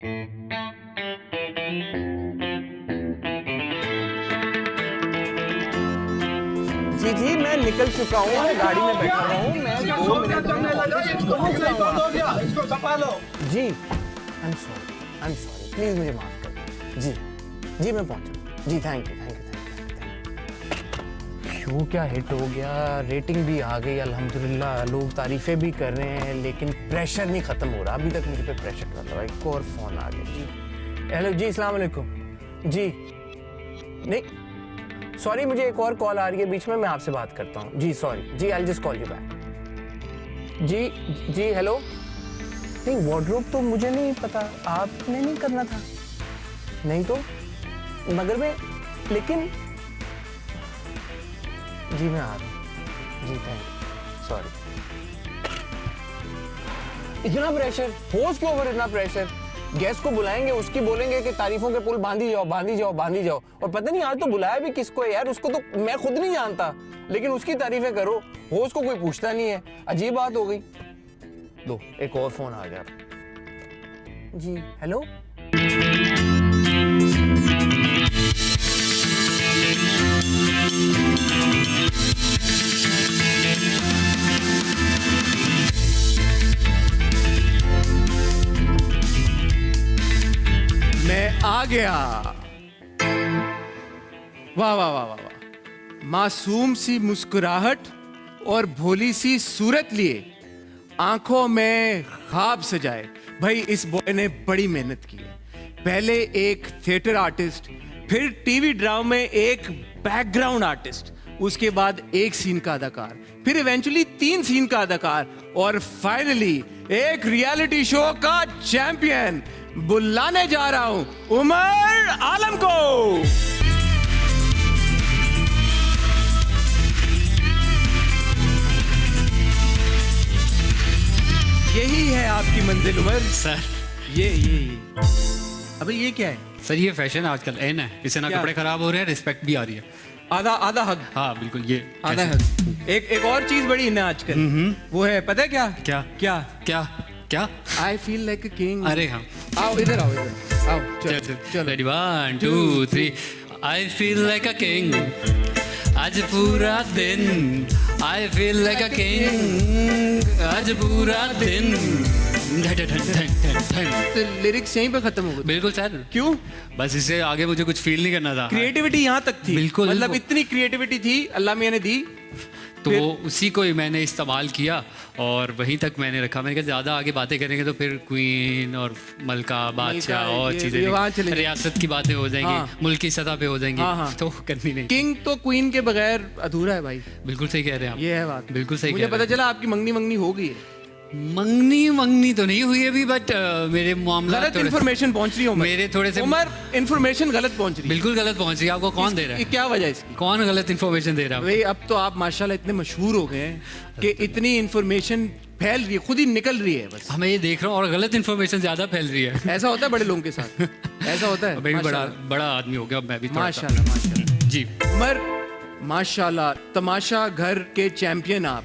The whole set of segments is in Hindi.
जी जी, मैं निकल चुका हूँ, गाड़ी में बैठा हुआ हूँ, मैं 2 मिनट में ऑफिस पहुँच जाऊँगा। इसको संभालो। जी, आई एम सॉरी, प्लीज मुझे माफ कर दो। जी जी, मैं पहुँचा। जी थैंक यू। शो क्या हिट हो गया, रेटिंग भी आ गई अल्हम्दुलिल्लाह, लोग तारीफें भी कर रहे हैं, लेकिन प्रेशर नहीं खत्म हो रहा। अभी तक मुझे पे प्रेशर कर रहा है। एक और फोन आ गया। जी हेलो जी, अस्सलाम वालेकुम। जी नहीं सॉरी, मुझे एक और कॉल आ रही है बीच में, मैं आपसे बात करता हूँ। जी सॉरी जी, I just call you back. जी हेलो। नहीं वार्डरोब तो मुझे नहीं पता, आपने नहीं करना था। नहीं तो मगर मैं, लेकिन जी मैं आ रहा हूँ। जी थैंक यू, सॉरी। इतना प्रेशर, होस्ट के ऊपर इतना प्रेशर। गेस्ट को बुलाएंगे, उसकी बोलेंगे कि तारीफों के पुल बांधी जाओ। और पता नहीं आज तो बुलाया भी किसको है यार, उसको तो मैं खुद नहीं जानता, लेकिन उसकी तारीफें करो, होस्ट को कोई पूछता नहीं है। अजीब बात हो गई। लो एक और फोन आ गया। जी हेलो। मैं आ गया। वाह वाह वाह वाह वाह, मासूम सी मुस्कुराहट और भोली सी सूरत लिए आंखों में ख्वाब सजाए। भाई इस बॉय ने बड़ी मेहनत की है। पहले एक थिएटर आर्टिस्ट, फिर टीवी ड्रामा में एक बैकग्राउंड आर्टिस्ट, उसके बाद एक सीन का अदाकार, फिर इवेंचुअली 3 सीन का अदाकार, और फाइनली एक रियलिटी शो का चैंपियन। बुलाने जा रहा हूं उमर आलम को। यही है आपकी मंजिल उमर। सर ये अबे ये क्या है? सर ये फैशन आजकल एन है, इससे ना क्या? कपड़े खराब हो रहे हैं, रिस्पेक्ट भी आ रही है। आधा हक। हाँ बिल्कुल, ये आधा ऐसे। हक। एक और चीज बड़ी है ना आजकल, वो है पता है क्या? क्या क्या? क्या क्या? आई फील लाइक अ किंग। अरे हाँ, आओ इधर आओ चलो। Ready 1 2 3। I feel like a king, आज पूरा दिन। आई फील लाइक अ किंग, आज पूरा दिन। तो लिरिक्स यहीं पे खत्म हो गए। बिल्कुल सर, क्यों? बस इससे आगे मुझे कुछ फील नहीं करना था। क्रिएटिविटी यहाँ तक थी। बिल्कुल, मतलब बिल्कुल। इतनी क्रिएटिविटी थी अल्लाह मियां ने दी, तो वो उसी को ही मैंने इस्तेमाल किया और वहीं तक मैंने रखा। मैंने कहा ज़्यादा आगे बातें करेंगे तो फिर क्वीन और मलका बादशाह और ये वहाँ चले चीज़ें, जाएंगे। रियासत की बातें हो जाएंगी, हाँ। मुल्क की सतह पे हो जाएंगी, हाँ। तो करनी नहीं। किंग तो क्वीन के बगैर अधूरा है भाई। बिल्कुल सही कह रहे हैं आप। ये है बात। बिल्कुल सही मुझे कह रहे पता हैं। चला आपकी मंगनी हो गई है। मंगनी तो नहीं हुई अभी, बट मेरे मामला गलत इन्फॉर्मेशन पहुंच रही है उमर। मेरे थोड़े से उमर इन्फॉर्मेशन गलत पहुंच रही है। बिल्कुल गलत पहुंच रही है। आपको कौन दे रहा ये है? क्या वजह है इसकी? कौन गलत इन्फॉर्मेशन दे रहा है? भाई अब तो आप माशाल्लाह इतने मशहूर हो गए हैं कि इतनी इन्फॉर्मेशन फैल रही है, खुद ही निकल रही है बस। मैं ये देख रहा हूँ और गलत इन्फॉर्मेशन ज्यादा फैल रही है। ऐसा होता है बड़े लोगों के साथ, ऐसा होता है। मैं भी बड़ा माशाल्लाह। बड़ा आदमी हो गया, अब मैं भी थोड़ा सा- माशाल्लाह जी। उमर माशाल्लाह, तमाशा घर के चैंपियन आप।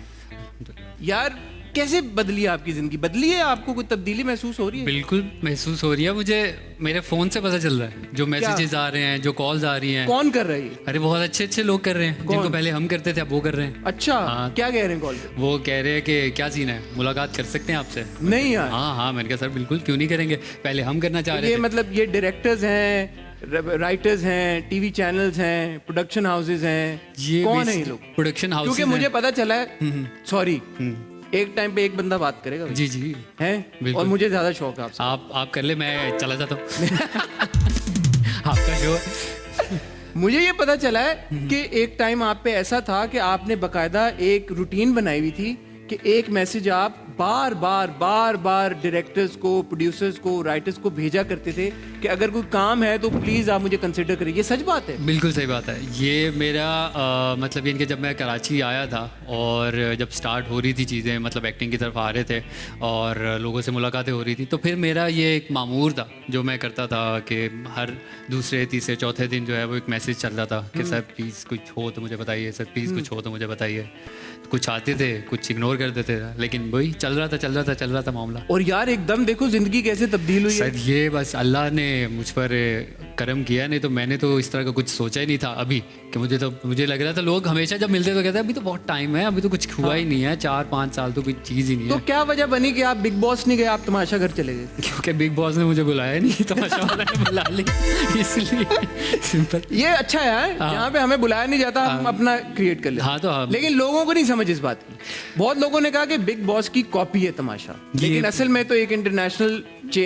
यार कैसे बदली है आपकी जिंदगी? बदली है? आपको कोई तब्दीली महसूस हो रही है? बिल्कुल महसूस हो रही है। मुझे मेरे फोन से पता चल रहा है, जो मैसेजेस आ रहे हैं, जो कॉल्स आ रही हैं। कौन कर रही है? अरे बहुत अच्छे लोग कर रहे हैं, जिनको पहले हम करते थे अब वो कर रहे हैं। अच्छा, हाँ। क्या कह रहे हैं कॉल पे? वो कह रहे हैं कि क्या सीन है, मुलाकात कर सकते हैं आपसे? नहीं यार। हाँ मैंने कहा सर बिल्कुल, क्यों नहीं करेंगे, पहले हम करना चाह रहे ये थे। मतलब ये डायरेक्टर्स हैं, राइटर्स हैं, टीवी चैनल्स हैं, प्रोडक्शन हाउसेज हैं, ये कौन है ये लोग? Production house. क्योंकि मुझे पता चला है, सॉरी, एक टाइम पे एक बंदा बात करेगा जी जी हैं, बिल्कुल। और मुझे ज्यादा शौक है आपसे। आप कर ले, मैं चला जाता हूँ। आपका शो। मुझे ये पता चला है कि एक टाइम आप पे ऐसा था कि आपने बकायदा एक रूटीन बनाई हुई थी कि एक मैसेज आप बार बार डायरेक्टर्स को, प्रोड्यूसर्स को, राइटर्स को भेजा करते थे कि अगर कोई काम है तो प्लीज आप मुझे कंसिडर करिए। ये सच बात है? बिल्कुल सही बात है। ये मेरा मतलब यानी कि जब मैं कराची आया था और जब स्टार्ट हो रही थी चीज़ें, मतलब एक्टिंग की तरफ आ रहे थे और लोगों से मुलाकातें हो रही थी, तो फिर मेरा ये एक मामूर था जो मैं करता था कि हर दूसरे तीसरे चौथे दिन जो है वो एक मैसेज चल रहा था कि सर प्लीज़ कुछ हो तो मुझे बताइए, सर प्लीज़ कुछ हो तो मुझे बताइए। कुछ आते थे, कुछ इग्नोर कर देते थे, लेकिन वही चल रहा था मामला। और यार एकदम देखो जिंदगी कैसे तब्दील हुई है। सर ये बस अल्लाह ने मुझ पर करम किया, नहीं तो मैंने तो इस तरह का कुछ सोचा ही नहीं था अभी, कि मुझे लग रहा था लोग हमेशा जब मिलते तो कहते हैं अभी तो बहुत टाइम है, अभी तो कुछ हुआ ही नहीं है, 4-5 साल तो कोई चीज़ ही नहीं तो है। क्या वजह बनी कि आप बिग बॉस नहीं गए, आप तमाशा घर चले गए? क्योंकि बिग बॉस ने मुझे बुलाया नहीं, तमाशा वाला ने बुला लिया, इसलिए सिंपल। ये अच्छा है, यहाँ पे हमें बुलाया नहीं जाता, हम अपना क्रिएट कर लेते। हाँ, तो हम- लेकिन लोगों को नहीं समझ इस बात की। बहुत लोगों ने कहा कि बिग बॉस की कॉपी है तमाशा, लेकिन असल में तो एक इंटरनेशनल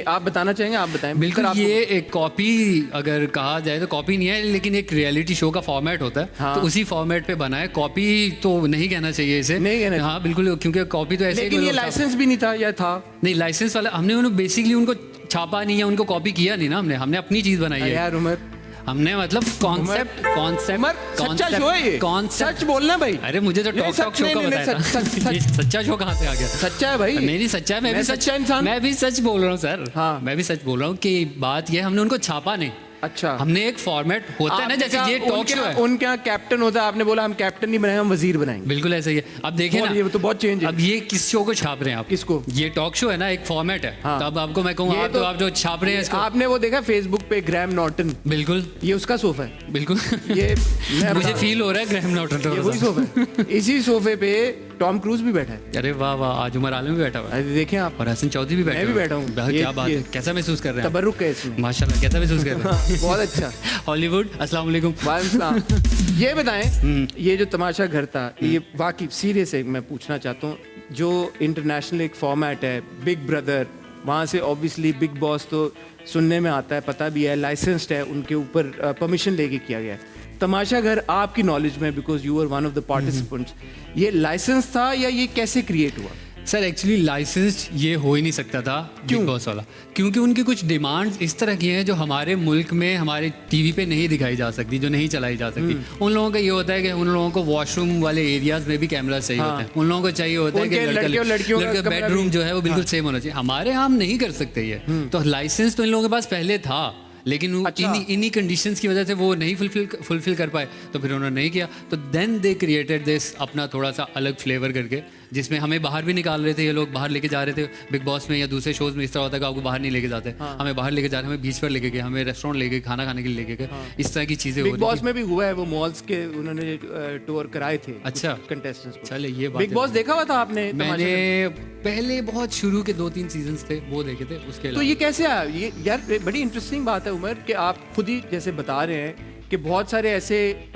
आप बताना चाहेंगे? आप बताएं। बिल्कुल, आपको- ये एक कॉपी अगर कहा जाए तो कॉपी नहीं है, लेकिन एक रियलिटी शो का फॉर्मेट होता है, हाँ। तो उसी फॉर्मेट पे बना है। कॉपी तो नहीं कहना चाहिए इसे, नहीं कहना हाँ बिल्कुल, क्योंकि कॉपी तो ऐसे ही लेकिन कोई ये होता- लाइसेंस भी नहीं था या था? नहीं, लाइसेंस वाला हमने उन्हें बेसिकली उनको छापा नहीं है, उनको कॉपी किया नहीं ना, हमने अपनी चीज बनाई है। यार उमर, हमने मतलब कॉन्सेप्ट उमर सच्चा शो है ये, सच बोलना भाई। अरे मुझे तो नहीं, टॉक सच- टॉक शो नहीं, का नहीं, बताया सच- था। ये सच्चा शो कहाँ से आ गया? सच्चा है भाई। नहीं सच्चा है, मैं सच्चा इंसान। मैं भी सच बोल रहा हूँ सर। हाँ। मैं भी सच बोल रहा हूँ कि बात ये, हमने उनको छापा नहीं। अच्छा, हमने एक फॉर्मेट होता है ना, आपने जैसे कहा ये टॉक शो है, उनके यहाँ कैप्टन होता है, आपने बोला हम कैप्टन नहीं बनाएंगे, हम वजीर बनाएंगे। बिल्कुल ऐसे ही है। अब देखिए और ना, ये तो बहुत चेंज है। अब ये किस शो को छाप रहे हैं आप? किसको? ये टॉक शो है ना, एक फॉर्मेट है। हाँ। तो अब आपको मैं कहूँ, ये आप तो आप जो छाप रहे हैं इसको, आपने वो देखा फेसबुक पे ग्रैम नॉर्टन, बिल्कुल ये उसका सोफा है। बिल्कुल ये मैं मुझे बता- फील हो रहा है ग्रैहम नॉर्टन ये थोड़ा वही सा। सोफा है। इसी सोफे पे टॉम क्रूज भी बैठा है। अरे वाह वाह, आज उमर आलम भी बैठा हुआ है अरे देखें आप, और हसन चौधरी भी बैठा मैं भी हुआ है। बैठा हूँ। वाह, ये- क्या बात ये- है, कैसा महसूस कर रहे हैं? तबरुक है इसमें। माशाल्लाह, कैसा महसूस कर रहे हैं? बहुत अच्छा। हॉलीवुड, अस्सलाम वालेकुम। वालेकुम सलाम। ये बताएं, ये जो तमाशा घर था, ये वाकई सीरियस है, मैं पूछना चाहता हूँ, जो इंटरनेशनल एक फॉर्मेट है बिग ब्रदर, वहाँ से ऑब्वियसली बिग बॉस तो सुनने में आता है, पता भी है, लाइसेंस्ड है, उनके ऊपर परमिशन लेके किया गया है। तमाशा घर आपकी नॉलेज में, because you are one of the participants, ये लाइसेंस था या ये कैसे क्रिएट हुआ? सर एक्चुअली लाइसेंस ये हो ही नहीं सकता था बिग बॉस वाला, क्योंकि उनकी कुछ डिमांड्स इस तरह की हैं जो हमारे मुल्क में हमारे टीवी पे नहीं दिखाई जा सकती, जो नहीं चलाई जा सकती। उन लोगों का ये होता है कि उन लोगों को वॉशरूम वाले एरियाज में भी कैमरा चाहिए होता है, उन लोगों को चाहिए होता है कि उनके लड़के और लड़कियों का कमरा बेडरूम भी- जो है वो बिल्कुल सेम होना चाहिए। हमारे यहाँ हम नहीं कर सकते ये, तो लाइसेंस तो इन लोगों के पास पहले था, लेकिन अच्छा। इन्हीं कंडीशंस की वजह से वो नहीं फुलफिल कर पाए, तो फिर उन्होंने नहीं किया। तो देन दे क्रिएटेड दिस अपना थोड़ा सा अलग फ्लेवर करके, जिसमें हमें बाहर भी निकाल रहे थे ये लोग, बाहर लेके जा रहे थे। बिग बॉस में या दूसरे शोज में इस तरह होता है कि आपको बाहर नहीं लेके जाते, हमें बाहर लेके जा रहे, हमें बीच पर लेके गए, हमें रेस्टोरेंट लेके गए, खाना खाने के लिए लेके गए, इस तरह की चीजें हो बिग रही बॉस थी। में भी हुआ है, वो मॉल्स के उन्होंने टूर कराए थे अच्छा। कंटेस्टेंट्स को। चले ये बात बिग बॉस देखा हुआ था आपने? मैंने पहले बहुत शुरू के 2-3 सीजन्स थे वो देखे थे, उसके तो अलावा ये कैसे आया? ये यार बड़ी इंटरेस्टिंग बात है उमर, कि आप खुद ही जैसे बता रहे हैं कि बहुत सारे ऐसे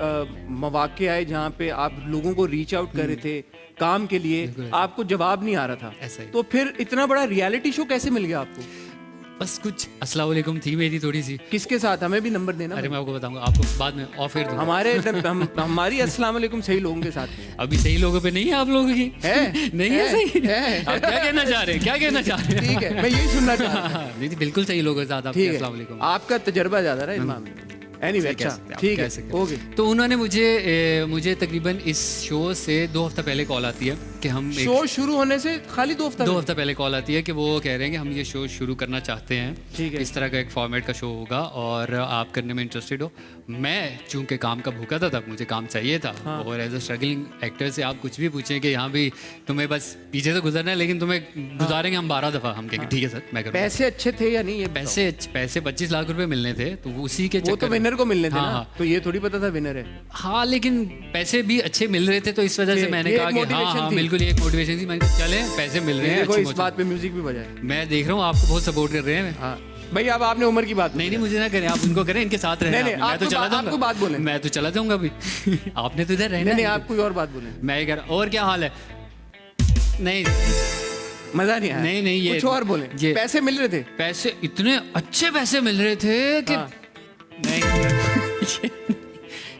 मौके आए जहाँ पे आप लोगों को रीच आउट कर रहे थे काम के लिए, आपको जवाब नहीं आ रहा ऐसा था, ही। तो फिर इतना बड़ा रियलिटी शो कैसे मिल गया आपको? बस कुछ अस्सलाम वालेकुम थी मेरी थोड़ी सी। किसके साथ? हमें भी नंबर देना। अरे मैं आपको बताऊंगा, आपको बाद में ऑफ एयर दूंगा। हमारी अस्सलाम वालेकुम सही लोगों के साथ में अभी सही लोगों पे नहीं है आप लोगों की है। नहीं है सही है। आप क्या कहना चाह रहे हैं, क्या कहना चाह रहे हैं? ठीक है, मैं यही सुनना चाह रहा था। नहीं बिल्कुल सही लोगों के साथ आपके, ठीक अस्सलाम है, वालेकुम। आपका तजर्बा ज्यादा रहा इस मामले में। एनीवे, कह अच्छा सकते हैं, आप ठीक कह है, सकते हैं। ओके। तो उन्होंने मुझे तकरीबन इस शो से 2 हफ्ता पहले कॉल आती है कि हम एक शो शुरू होने से खाली 2 हफ्ता 2 हफ्ता पहले कॉल आती है कि वो कह रहे हैं कि हम ये शो शुरू करना चाहते हैं, ठीक है। इस तरह का एक फॉर्मेट का शो होगा और आप करने में इंटरेस्टेड हो। मैं चूंकि काम का भूखा था तब, मुझे काम चाहिए था, और एज अ स्ट्रगलिंग एक्टर से आप कुछ भी पूछें कि यहाँ भी तुम्हें बस पीछे से गुजरना है, लेकिन तुम्हें गुजारेंगे हम 12 दफ़ा, हम कहेंगे ठीक है सर मैं करूँगा। पैसे अच्छे थे या नहीं? ये पैसे 25 लाख रुपए मिलने थे, तो उसी के वो तो चक्कर विनर को मिलने थे हाँ, ना, हाँ। तो ये थोड़ी पता था विनर है। हाँ, लेकिन पैसे भी अच्छे मिल रहे थे, तो इस वजह से ये मैंने कहा एक कि हाँ motivation हाँ थी। बिल्कुल ये एक मोटिवेशन थी। मैंने कहा चले पैसे मिल रहे हैं, देखो अच्छी इस मोटिव- बात पे म्यूजिक भी बजाए। मैं देख रहा हूँ आपको बहुत सपोर्ट कर रहे हैं। हाँ भाई, अब आपने उमर की बात नहीं नहीं मुझे ना करें, आप उनको करें, इनके साथ रहें। नहीं, नहीं, मैं तो आपको चला बात- जाऊंगा, आपको बात बोलें। मैं तो चला जाऊंगा अभी आपने तो इधर रहना नहीं नहीं, है। आप कोई और बात बोले। मैं ये कह रहा, और क्या हाल है? नहीं मजा नहीं आया। नहीं, ये- कुछ और बोले। ये- पैसे मिल रहे थे? पैसे इतने अच्छे पैसे मिल रहे थे कि हाँ। नहीं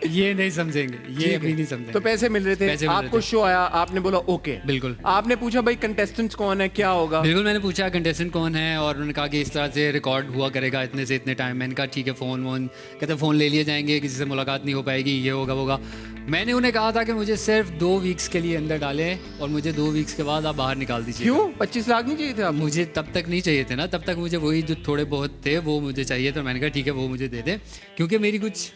ये नहीं समझेंगे, ये अभी नहीं समझेंगे। तो पैसे मिल रहे थे, पैसे मिल रहे आपको थे। शो आया, आपने बोला ओके। बिल्कुल। आपने पूछा भाई कंटेस्टेंट्स कौन है, क्या होगा? बिल्कुल, मैंने पूछा कंटेस्टेंट कौन है और उन्होंने कहा कि इस तरह से रिकॉर्ड हुआ करेगा इतने से इतने टाइम। मैंने कहा ठीक है, फ़ोन वोन, कहते फ़ोन ले लिए जाएंगे, किसी से मुलाकात नहीं हो पाएगी, ये होगा वो होगा। मैंने उन्हें कहा था कि मुझे सिर्फ 2 वीक्स के लिए अंदर डालें और मुझे 2 वीक्स के बाद आप बाहर निकाल दीजिए। क्यों 25 लाख नहीं चाहिए थे आपको? मुझे तब तक नहीं चाहिए थे ना, तब तक मुझे वही जो थोड़े बहुत थे वो मुझे चाहिए। तो मैंने कहा ठीक है, वो मुझे दे दे, क्योंकि मेरी कुछ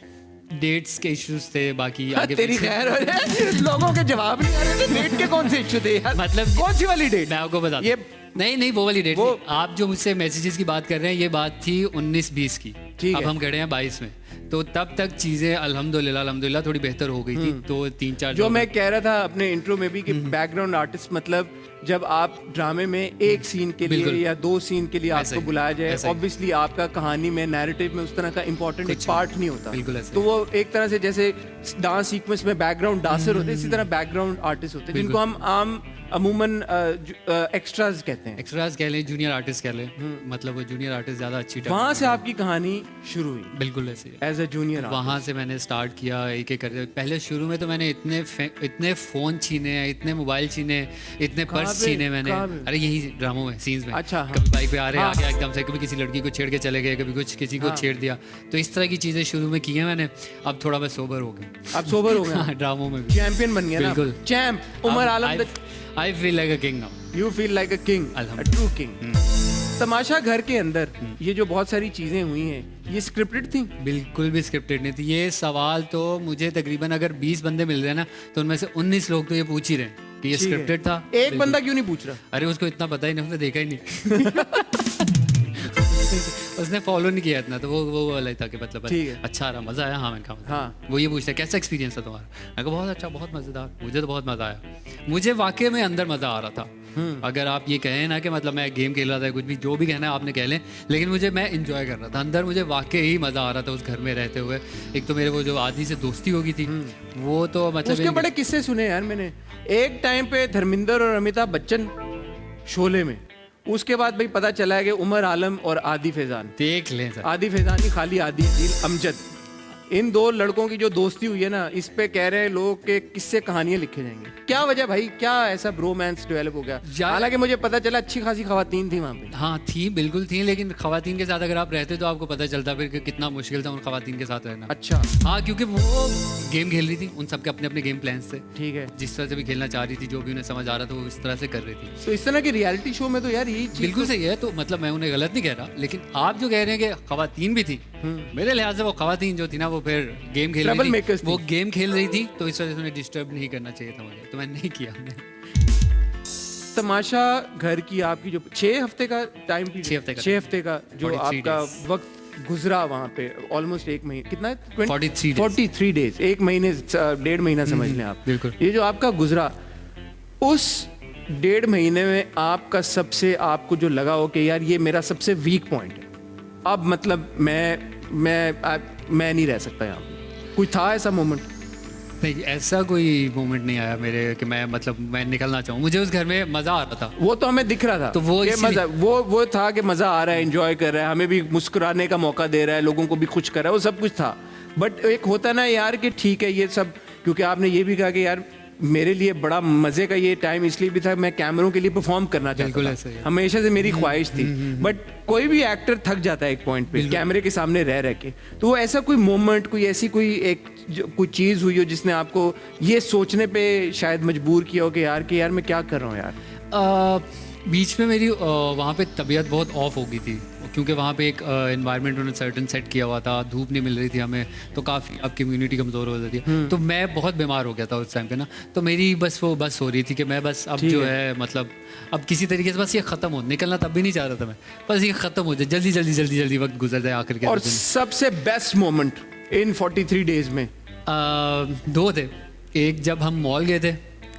डेट्स के इश्यूज थे, बाकी आगे तेरी पीछे। खैर हो जाए। लोगों के जवाब नहीं आ रहे थे। डेट के कौन से इश्यू थे यार? मतलब कौन सी वाली डेट? मैं आपको बता ये नहीं वो वाली डेट वो- थी। आप जो मुझसे मैसेजेस की बात कर रहे हैं, ये बात थी 19-20 की। ठीक अब है। हम खड़े हैं 22 में, तो तब तक चीज़ें अल्हम्दुलिल्लाह थोड़ी बेहतर हो गई थी। तो 3-4 जो मैं कह रहा था अपने इंट्रो में भी कि बैकग्राउंड आर्टिस्ट मतलब जब आप ड्रामे में एक सीन के लिए बिल्कुल। या 2 सीन के लिए ऐसा आपको ही, बुलाया जाए, ऐसा ही। ऑब्वियसली आपका कहानी में नैरेटिव में उस तरह का इंपॉर्टेंट एक कुछ पार्ट नहीं होता। बिल्कुल ऐसा तो वो एक तरह से जैसे डांस सीक्वेंस में बैकग्राउंड डांसर होते हैं, इसी तरह बैकग्राउंड आर्टिस्ट होते हैं जिनको हम आम अमूमन एक्स्ट्राज कहते हैं। एक्स्ट्राज कह लें, जूनियर आर्टिस्ट कह लें, मतलब वो जूनियर आर्टिस्ट ज़्यादा अच्छी term वहां से है। आपकी कहानी शुरू हुई बिल्कुल ऐसे ही है। As a junior. वहाँ से मैंने स्टार्ट किया एक एक करके। पहले शुरू में तो मैंने इतने फ़ोन छीने, इतने मोबाइल छीने, इतने कहाँ पर्स पे? छीने मैंने। कहाँ पे? अरे यही ड्रामों में, सीन्स में। अच्छा, हाँ। कभी बाइक पे आ रहे हाँ। आ गया एकदम से, कभी किसी लड़की को छेड़ के चले गए, कभी कुछ किसी को छेड़ दिया। तो इस तरह की चीज़ें शुरू में की हैं मैंने। अब थोड़ा मैं सोबर हो गया। आप सोबर हो गए, ड्रामों में भी। चैंपियन बन गया ना। बिल्कुल। Champ Umar Alam. I feel like a king now. You feel like a king, a true king. तमाशा घर के अंदर ये जो बहुत सारी चीजें हुई हैं, ये स्क्रिप्टेड थी? बिल्कुल भी स्क्रिप्टेड नहीं थी। ये सवाल तो मुझे तकरीबन अगर 20 बंदे मिल रहे हैं ना, तो उनमें से 19 लोग तो ये पूछ ही रहे हैं कि ये ठीक है। स्क्रिप्टेड था। एक बिल्कुल। बंदा क्यों नहीं पूछ रहा? अरे उसको इतना पता ही नहीं, उसने देखा ही नहीं। उसने फॉलो नहीं किया इतना, तो वो वाला ही था कि मतलब ठीक है। अच्छा रहा, मजा आया। हाँ, मैंने कहा हाँ। वो ये पूछता है कैसा एक्सपीरियंस था तुम्हारा? मैं कहा बहुत अच्छा, बहुत मजेदार, मुझे तो बहुत मजा आया। मुझे वाकई में अंदर मजा आ रहा था। अगर आप ये कहें ना कि मतलब मैं गेम खेल रहा था, कुछ भी जो भी कहना है आपने कह लें, लेकिन मैं इंजॉय कर रहा था अंदर। मुझे वाकई ही मजा आ रहा था उस घर में रहते हुए। एक तो मेरे वो जो आदि से दोस्ती हो गई थी, वो तो मतलब उसके बड़े किस्से सुने यार मैंने। एक टाइम पे धर्मेंद्र और अमिताभ बच्चन शोले में, उसके बाद भाई पता चला है कि उमर आलम और आदि फैजान, देख लें सर। आदि फैजान नहीं खाली आदि अमजद, इन 2 लड़कों की जो दोस्ती हुई है ना, इस पे कह रहे हैं लोग के किससे कहानियां लिखे जाएंगे। क्या वजह भाई, क्या ऐसा ब्रोमांस डेवलप हो गया? यार- हालांकि मुझे पता चला अच्छी खासी खवातीन थी वहां पे। हाँ थी, बिल्कुल थी, लेकिन खवातीन के साथ अगर आप रहते तो आपको पता चलता फिर कि कितना मुश्किल था उन खवातीन के साथ रहना। अच्छा, हाँ, क्योंकि वो गेम खेल रही थी, उन सबके अपने अपने गेम प्लान्स थे। ठीक है। जिस तरह से भी खेलना चाह रही थी, जो भी उन्हें समझ आ रहा था, वो इस तरह से कर रही थी। तो इस तरह के रियलिटी शो में तो यार यही चीज बिल्कुल सही है। तो मतलब मैं उन्हें गलत नहीं कह रहा, लेकिन आप जो कह रहे हैं कि खवातीन भी थी, मेरे लिहाज से वो खवातीन जो थी ना, वो फिर गेम खेल रही Troublemakers थी, थी। वो गेम खेल रही थी, तो इस वजह से उन्हें डिस्टर्ब नहीं करना चाहिए था मुझे, तो मैंने नहीं किया। तमाशा घर की आपकी जो 6 हफ्ते का टाइम पीरियड, 6 हफ्ते का 6 हफ्ते का जो 43 आपका days। वक्त गुजरा वहां पे, ऑलमोस्ट 1 महीने, कितना है? 43 days। 43 डेज, 1 महीने 1.5 महीना समझ लें आप। बिल्कुल। ये जो आपका गुजरा, उस 1.5 महीने में आपका सबसे, आपको जो लगा हो कि यार ये मेरा सबसे वीक पॉइंट है, अब मतलब मैं नहीं रह सकता यहाँ पे, कोई था ऐसा मोमेंट? नहीं, ऐसा कोई मोमेंट नहीं आया मेरे कि मैं निकलना चाहूँ। मुझे उस घर में मज़ा आ रहा था। वो तो हमें दिख रहा था तो वो कि इसीलिए- मजा, वो था कि मजा आ रहा है, एंजॉय कर रहा है, हमें भी मुस्कुराने का मौका दे रहा है, लोगों को भी खुश कर रहा है, वो सब कुछ था। बट एक होता ना यार कि ठीक है ये सब, क्योंकि आपने ये भी कहा कि यार मेरे लिए बड़ा मजे का ये टाइम इसलिए भी था, मैं कैमरों के लिए परफॉर्म करना चाहता बिल्कुल था, ऐसा ही है। हमेशा से मेरी ख्वाहिश थी। बट कोई भी एक्टर थक जाता है एक पॉइंट पे कैमरे के सामने रह रह के। तो वो ऐसा कोई मोमेंट, कोई ऐसी कोई चीज हुई हो जिसने आपको ये सोचने पे शायद मजबूर किया हो कि यार मैं क्या कर रहा हूँ यार? बीच में मेरी वहाँ पे तबीयत बहुत ऑफ हो गई थी, क्योंकि वहाँ पे एक एनवायरनमेंट उन्होंने सर्टन सेट किया हुआ था, धूप नहीं मिल रही थी हमें, तो काफ़ी अब कम्युनिटी कमज़ोर हो जाती है। तो मैं बहुत बीमार हो गया था उस टाइम पे ना, तो मेरी बस हो रही थी कि मैं बस अब जो है मतलब अब किसी तरीके से बस ये ख़त्म हो, निकलना तब भी नहीं चाह रहा था मैं, बस ये ख़त्म हो जाए, जल्दी वक्त गुजर जाए आखिर के। और सबसे बेस्ट मोमेंट इन 43 डेज में? 2 थे। एक जब हम मॉल गए थे,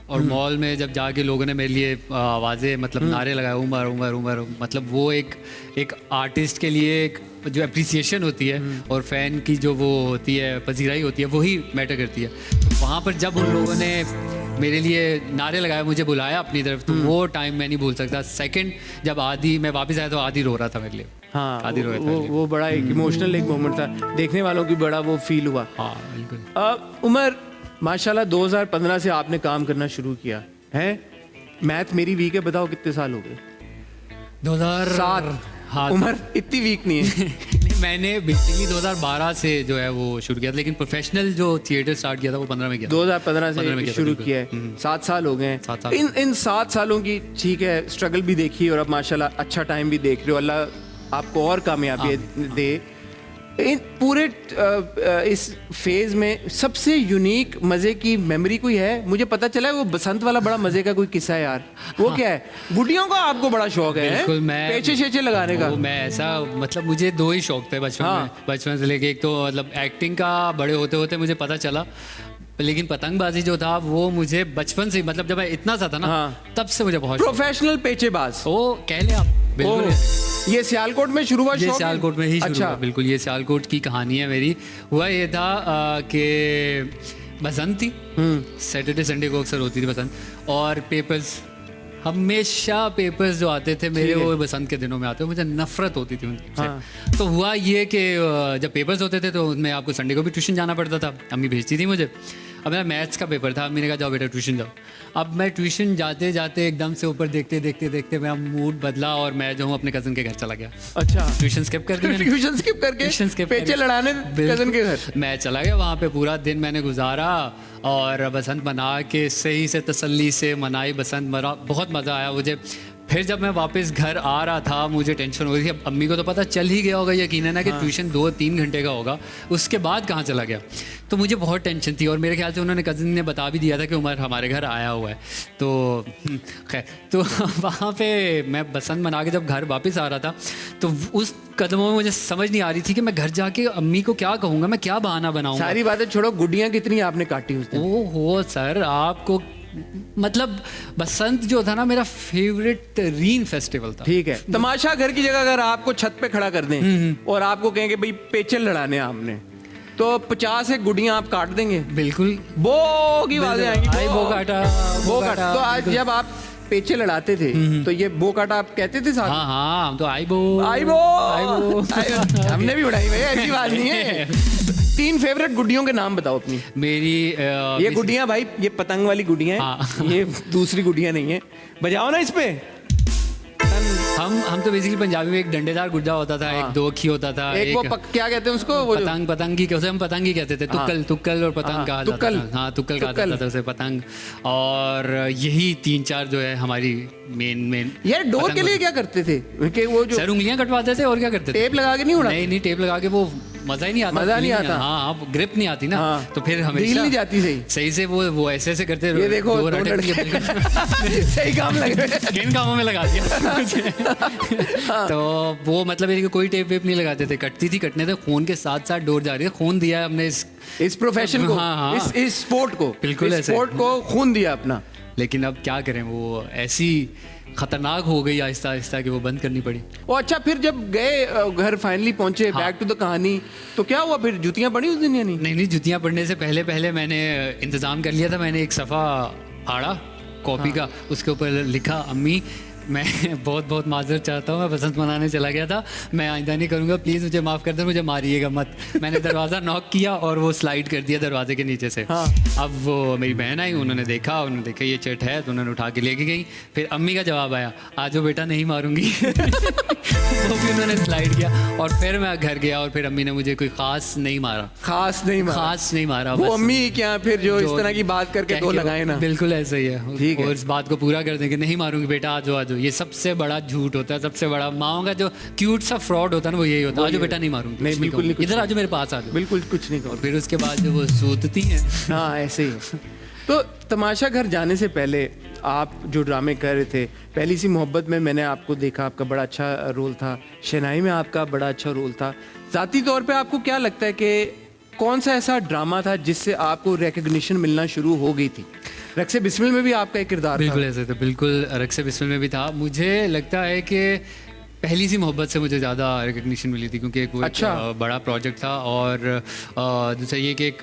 और मॉल में जब जाके लोगों ने मेरे लिए आवाज़ें मतलब नारे लगाए, उमर उमर उमर, मतलब वो एक आर्टिस्ट के लिए एक जो अप्रिसिएशन होती है और फ़ैन की जो वो होती है पजीराई होती है, वही मैटर करती है। तो वहाँ पर जब उन लोगों ने मेरे लिए नारे लगाए, मुझे बुलाया अपनी तरफ, तो वो टाइम मैं नहीं भूल सकता। सेकंड जब मैं वापस आया तो आदि रो रहा था मेरे लिए। हाँ कादिर रोया था वो बड़ा एक इमोशनल एक मोमेंट था, देखने वालों की बड़ा वो फील हुआ। हाँ बिल्कुल। उमर माशाल्लाह 2015 से आपने काम करना शुरू किया है। मैथ मेरी वीक है, बताओ कितने साल हो गए? 2007। हाँ उमर इतनी वीक नहीं है। नहीं, मैंने बेसिकली 2012 से जो है वो शुरू किया था, लेकिन प्रोफेशनल जो थिएटर स्टार्ट किया था वो 15 में किया था। 2015 15 में से किया था, शुरू बिल्कुल। किया है, 7 साल हो गए हैं। 7 साल। इन 7 सालों की ठीक है स्ट्रगल भी देखी और अब माशाल्लाह अच्छा टाइम भी देख रहे हो, अल्लाह आपको और कामयाबी दे। इन पूरे इस फेज में सबसे यूनिक मजे की मेमोरी कोई है? मुझे पता चला है वो बसंत वाला बड़ा मजे का कोई किस्सा है यार, वो क्या है? गुड्डियों का आपको बड़ा शौक है? बिल्कुल, मैं पेचे शेचे लगाने का। वो मैं ऐसा मतलब मुझे 2 ही शौक थे बचपन हाँ। में, बचपन से लेके। एक तो मतलब एक्टिंग का बड़े होते होते मुझे पता चला, लेकिन पतंगबाजी जो था वो मुझे बचपन से ही, मतलब जब मैं इतना सा था ना, हाँ। तब से मुझे बहुत शौक। प्रोफेशनल पेचेबाज ओ कह ले आप, बिल्कुल। ओह, ये सियालकोट में शुरू हुआ ये शौक? सियालकोट में ही शुरू अच्छा। हुआ, बिल्कुल। ये सियालकोट की कहानी है मेरी। हुआ ये था कि बसंत थी, सैटरडे संडे को अक्सर होती थी बसंत, और पेपर्स, हमेशा पेपर्स जो आते थे मेरे, वो बसंत के दिनों में आते, मुझे नफरत होती थी उनसे। हाँ। तो हुआ ये कि जब पेपर्स होते थे तो उनमें आपको संडे को भी ट्यूशन जाना पड़ता था, अम्मी भेजती थी मुझे। अब मेरा मैथ्स का पेपर था, अम्मी ने कहा जाओ बेटा ट्यूशन जाओ। अब मैं ट्यूशन जाते जाते एकदम से ऊपर देखते देखते देखते मेरा मूड बदला और मैं जो हूँ अपने कज़न के घर चला गया। अच्छा, ट्यूशन स्किप कर दी मैंने। ट्यूशन स्किप करके ट्यूशन skip पेचे करके। लड़ाने बिल्कुल। कजन के घर? मैं चला गया वहाँ पे, पूरा दिन मैंने गुजारा और बसंत मना के सही से तसल्ली से मनाई बसंत, मरा, बहुत मज़ा आया मुझे। फिर जब मैं वापस घर आ रहा था मुझे टेंशन हो रही थी। अब अम्मी को तो पता चल ही गया होगा यकीनन है कि ट्यूशन 2-3 घंटे का होगा, उसके बाद कहाँ चला गया। तो मुझे बहुत टेंशन थी और मेरे ख्याल से उन्होंने कज़न ने बता भी दिया था कि उमर हमारे घर आया हुआ है। तो खैर, तो वहाँ पे मैं बसंत मना के जब घर वापस आ रहा था तो उस कदमों में मुझे समझ नहीं आ रही थी कि मैं घर जाके अम्मी को क्या कहूँगा, मैं क्या बहाना बनाऊँगा। सारी बातें छोड़ो, गुड्डियाँ कितनी आपने काटी उस दिन? ओ हो सर, आपको मतलब बसंत जो था ना मेरा फेवरेट रीन फेस्टिवल था। ठीक है, तमाशा घर की जगह अगर आपको छत पे खड़ा कर दें और आपको कहें कि भाई पेचल लड़ाने हैं आपने, तो 50 एक गुड्डियां आप काट देंगे? बिल्कुल। बो की आवाजें आएंगी, आई बो काटा, बो काटा। तो आज जब आप पेचे लड़ाते थे तो ये बो काटा आप कहते थे साथ? हाँ हाँ, हम तो आई बो, आई बो, आई बो। हमने भी उड़ाई भाई, ऐसी बात नहीं है। 3 फेवरेट गुड्डियों के नाम बताओ अपनी। मेरी ये गुड्डियां भाई, ये पतंग वाली गुड्डियां हैं, हाँ। ये दूसरी गुड्डियां नहीं है। बजाओ ना इस पे। हम तो बेसिकली पंजाबी में एक डंडेदार गुड्डा होता था, एक 2 अखी होता था, एक वो क्या कहते हैं उसको, वो जो- पतंगी के, उसे हम पतंगी कहते थे। तुक्कल और पतंग कहा जाता तुक्कल। था। हाँ, तुक्कल कहा जाता था उसे, पतंग। और यही 3-4 जो है हमारी मेन यार डोर के लिए क्या करते थे कि वो जो सर उंगलियां कटवाते थे और क्या करते थे? टेप लगा के नहीं उड़ा? नहीं, टेप लगा के वो मजा ही नहीं आता। मजा नहीं आता। हाँ, ग्रिप नहीं आती ना। हाँ। तो फिर हमेशा ढील नहीं जाती सही से वो ऐसे ऐसे करते ये देखो डोर दो अटक गई, लड़के बिल्कुल। सही काम लग रहे हैं। किन कामों में लगा दिया। तो वो मतलब ये कि कोई टेप वेप नहीं लगाते थे, कटती थी, कटने थे, खून के साथ साथ डोर जा रही है। खून दिया है हमने इस प्रोफेशन को, हाँ, हाँ। इस स्पोर्ट को, बिल्कुल इस ऐसे। स्पोर्ट को खून दिया अपना। लेकिन अब क्या करें, वो ऐसी खतरनाक हो गई आहिस्ता आहिस्ता कि वो बंद करनी पड़ी। ओ अच्छा, फिर जब गए घर फाइनली पहुंचे, बैक टू द कहानी, तो क्या हुआ फिर? जूतियां पड़ी उस दिन या नहीं? नहीं, जुतियाँ पढ़ने से पहले मैंने इंतज़ाम कर लिया था। मैंने एक सफ़ा फाड़ा कॉपी का, उसके ऊपर लिखा, अम्मी मैं बहुत माजरत चाहता हूँ, मैं बसंत मनाने चला गया था, मैं आइंदा नहीं करूँगा, प्लीज़ मुझे माफ़ कर दे, मुझे मारिएगा मत। मैंने दरवाज़ा नॉक किया और वो स्लाइड कर दिया दरवाजे के नीचे से। हाँ। अब वो मेरी बहन आई, उन्होंने देखा ये चट है, तो उन्होंने उठा के लेके गई। फिर अम्मी का जवाब आया, आज वो बेटा नहीं मारूंगी। वो भी उन्होंने स्लाइड किया और फिर मैं घर गया और फिर अम्मी ने मुझे कोई खास नहीं मारा। खास नहीं मारा वो बस। अम्मी क्या फिर जो इस तरह की बात करके कह दो के लगाए ना, बिल्कुल ऐसे ही है। ठीक है। और इस बात को पूरा कर देंगे, नहीं मारूंगी बेटा, आ जाओ। ये सबसे बड़ा झूठ होता है, सबसे बड़ा माओ का जो क्यूट सा फ्रॉड होता है ना, वो यही होता है, आज बेटा नहीं मारूंगी, नहीं, कुछ बिल्कुल नहीं, कहूंगी। इधर आज मेरे पास आ जाओ, बिल्कुल कुछ नहीं और कहो। फिर उसके बाद जो वो सूतती हैं। हाँ ऐसे ही। तो तमाशा घर जाने से पहले आप जो ड्रामे कर रहे थे, पहली सी मोहब्बत में मैंने आपको देखा, आपका बड़ा अच्छा रोल था, शहनाई में आपका बड़ा अच्छा रोल था। ज़ाती तौर पे आपको क्या लगता है कि कौन सा ऐसा ड्रामा था जिससे आपको रिकग्निशन मिलना शुरू हो गई थी? रक्से बिस्मिल में भी आपका एक किरदार था। बिल्कुल ऐसे था, बिल्कुल रक्से बिस्मिल में भी था। मुझे लगता है कि पहली सी मोहब्बत से मुझे ज़्यादा रिकग्निशन मिली थी, क्योंकि एक वो अच्छा। एक बड़ा प्रोजेक्ट था और दूसरा ये कि एक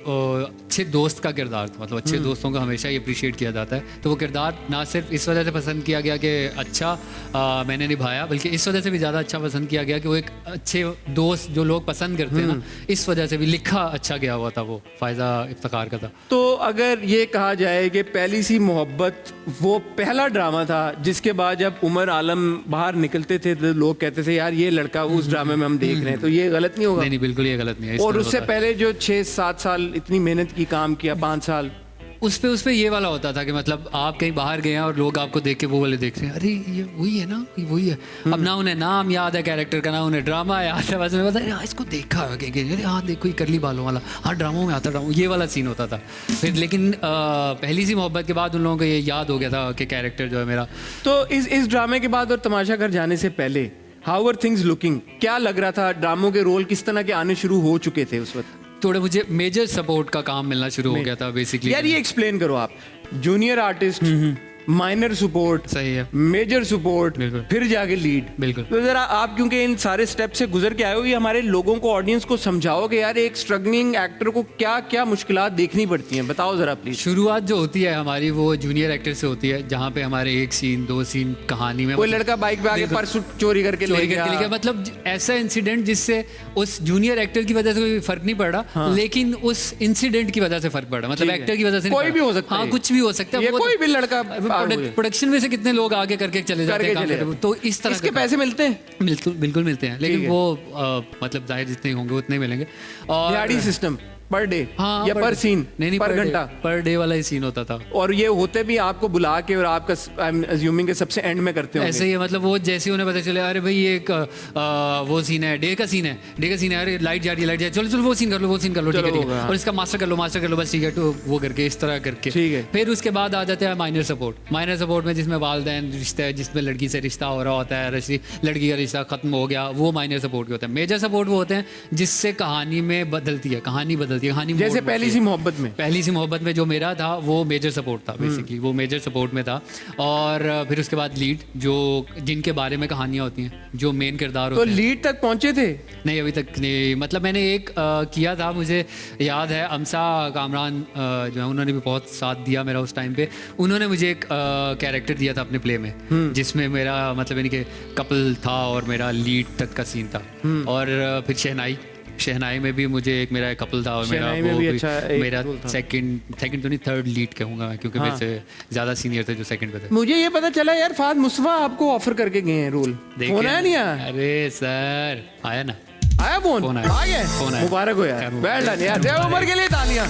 अच्छे दोस्त का किरदार था, मतलब अच्छे दोस्तों को हमेशा ही अप्रिशिएट किया जाता है। तो वो किरदार ना सिर्फ इस वजह से पसंद किया गया कि अच्छा मैंने निभाया, बल्कि इस वजह से भी ज़्यादा अच्छा पसंद किया गया कि वो एक अच्छे दोस्त जो लोग पसंद करते हैं ना, इस वजह से भी लिखा अच्छा गया हुआ था। वो फ़ायदा इफ्तिखार का था। तो अगर ये कहा जाए कि पहली सी मोहब्बत वो पहला ड्रामा था जिसके बाद जब उमर आलम बाहर निकलते थे तो लोग कहते थे यार ये लड़का उस ड्रामे में हम देख रहे हैं, तो ये गलत नहीं होगा? नहीं नहीं, बिल्कुल ये गलत नहीं है। इस और तरह उससे होता है। पहले जो 6-7 साल इतनी मेहनत की, काम किया 5 साल, उस पे ये वाला होता था कि मतलब आप कहीं बाहर गए हैं और लोग आपको देख के वो वाले देख रहे हैं, अरे ये वही है ना, ये वही है। अब ना उन्हें नाम याद है कैरेक्टर का, ना उन्हें ड्रामा याद है, बस मैं पता है इसको देखा है कहीं, अरे हाँ देखो ये करली बालों वाला, हाँ ड्रामों में आता ड्रामा, ये वाला सीन होता था। फिर लेकिन पहली सी मोहब्बत के बाद उन लोगों को ये याद हो गया था कि कैरेक्टर जो है मेरा। तो इस ड्रामे के बाद और तमाशा घर जाने से पहले हाउ आर थिंग्स लुकिंग? क्या लग रहा था? ड्रामों के रोल किस तरह के आने शुरू हो चुके थे उस वक्त? थोड़ा मुझे मेजर सपोर्ट का काम मिलना शुरू हो गया था बेसिकली। यार ये एक्सप्लेन करो आप, जूनियर आर्टिस्ट, माइनर सपोर्ट, सही है, मेजर सपोर्ट, बिल्कुल। फिर जाके लीड। बिल्कुल। तो जरा आप क्योंकि इन सारे स्टेप से गुजर के आए हो, ये हमारे लोगों को, ऑडियंस को समझाओ कि यार एक स्ट्रगलिंग एक्टर को क्या क्या मुश्किलात देखनी पड़ती हैं, बताओ जरा प्लीज। शुरुआत जो होती है हमारी वो जूनियर एक्टर से होती है, जहाँ पे हमारे 1 सीन 2 सीन कहानी में कोई लड़का बाइक पे आके बिल्कुल। पर्स चोरी करके ले गया, मतलब ऐसा इंसिडेंट जिससे उस जूनियर एक्टर की वजह से कोई फर्क नहीं पड़ रहा, लेकिन उस इंसिडेंट की वजह से फर्क पड़ रहा, मतलब ठीक है। एक्टर की वजह से नहीं कोई पड़ भी रहा। हो सकता है। हाँ कुछ भी हो सकता है, ये वो कोई तो- भी लड़का प्रोडक्शन में से कितने लोग आगे करके चले जाते हैं काम चले करते, तो इस तरह इसके का- पैसे मिलते हैं? बिल्कुल बिल्कुल मिलते हैं, ठीक लेकिन है। वो मतलब जाहिर जितने होंगे उतने ही मिलेंगे। और दिहाड़ी सिस्टम पर डे हाँ या पर सीन, नहीं पर घंटा? पर डे वाला ही सीन होता था। और ये होते भी आपको बुला के और आपका आई एम अज्यूमिंग के सबसे एंड में करते होंगे। ऐसे ही है, मतलब वो जैसे ही उन्हें पता चले अरे भाई ये एक वो सीन है, डे का सीन है, अरे लाइट जा रही है, चलो चलो वो सीन कर लो, ठीक चलो है, होगा, हाँ। और इसका मास्टर कर लो बस, ठीक है, तो वो करके इस तरह करके ठीक है। फिर उसके बाद आ जाता है माइनर सपोर्ट में, जिसमें वालिदैन रिश्ता है, जिसमें लड़की से रिश्ता हो रहा होता है, लड़की का रिश्ता खत्म हो गया, वो माइनर सपोर्ट के होते हैं। मेजर सपोर्ट वो होते हैं जिससे कहानी में बदलती है, कहानी जैसे पहली सी मोहब्बत में। पहली सी मोहब्बत में जो मेरा था वो मेजर सपोर्ट था बेसिकली, वो मेजर सपोर्ट में था। और फिर उसके बाद लीड, जो जिनके बारे में कहानियाँ होती हैं, जो मेन किरदार तो होते हैं। लीड तक पहुंचे थे? नहीं अभी तक नहीं, मतलब मैंने एक किया था, मुझे याद है अमसा कामरान जो है उन्होंने भी बहुत साथ दिया मेरा उस टाइम पे। उन्होंने मुझे एक कैरेक्टर दिया था अपने प्ले में, जिसमें मेरा मतलब यानी कि कपल था और मेरा लीड तक का सीन था। और फिर शहनाई में भी मुझे एक मेरा कपल था और मेरा शहनाई में वो भी भी अच्छा एक मेरा रोल था। सेकंड तो नहीं, थर्ड लीड कहूँगा मैं, क्योंकि मेरे से ज़्यादा सीनियर थे जो सेकंड पे थे। मुझे ये पता चला यार फाद मुस्तफा आपको ऑफर करके गए हैं रोल, फोन आया नहीं आया? अरे सर आया ना, आया फोन? फोन आया। आ गया? फोन आया। मुबारक हो यार, क्या वेल डन यार, जय उमर के लिए तालियां।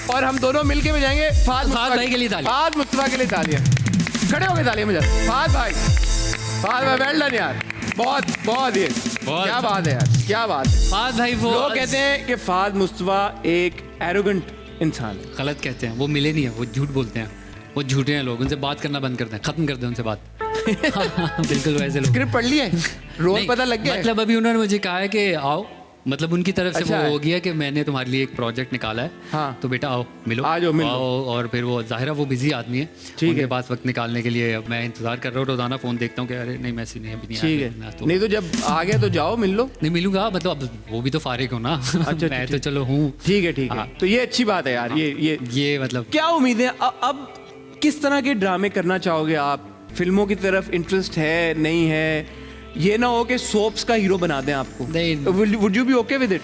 और हम दोनों मिलके बजाएंगे फाद भाई के लिए तालियां। फाद मुस्तफा के लिए तालियां। खड़े हो गए तालियां मुझे। फाद भाई वेल डन यार, बहुत ये क्या बात है यार, क्या बात है। फाद भाई वो लोग कहते हैं कि फाद मुस्तफा एक एरोगेंट इंसान है। गलत कहते हैं, वो मिले नहीं है, वो झूठ बोलते हैं, वो झूठे हैं लोग, उनसे बात करना बंद कर दें, खत्म कर दें उनसे बात। बिल्कुल वैसे लोग। स्क्रिप्ट पढ़ लिया है? रोल नहीं, पता लग गया है? मतलब अभी उन्होंने मुझे कहा है कि आओ, मतलब उनकी तरफ से अच्छा वो है। हो गया कि मैंने तुम्हारे लिए एक प्रोजेक्ट निकाला है, हाँ। तो बेटा आओ मिलो, आ जाओ, मिल लो। आओ। और फिर वो जाहिर है वो बिजी आदमी है, ठीक उनके है। पास वक्त निकालने के लिए अब मैं इंतजार कर रहा हूँ, रोजाना फोन देखता हूँ कि अरे नहीं मैसेज नहीं, अभी नहीं ठीक आया, है, तो नहीं तो जब आ गया तो जाओ मिल लो। नहीं मिलूंगा, मतलब अब वो भी तो फारिग हो ना। अच्छा, मैं ठीक। तो चलो हूँ। ठीक है हाँ। तो ये अच्छी बात है यार। ये मतलब क्या उम्मीद है अब किस तरह के ड्रामे करना चाहोगे आप? फिल्मों की तरफ इंटरेस्ट है, नहीं है? ये ना हो कि सोप्स का हीरो बना दें आपको। नहीं। Would you be okay with it?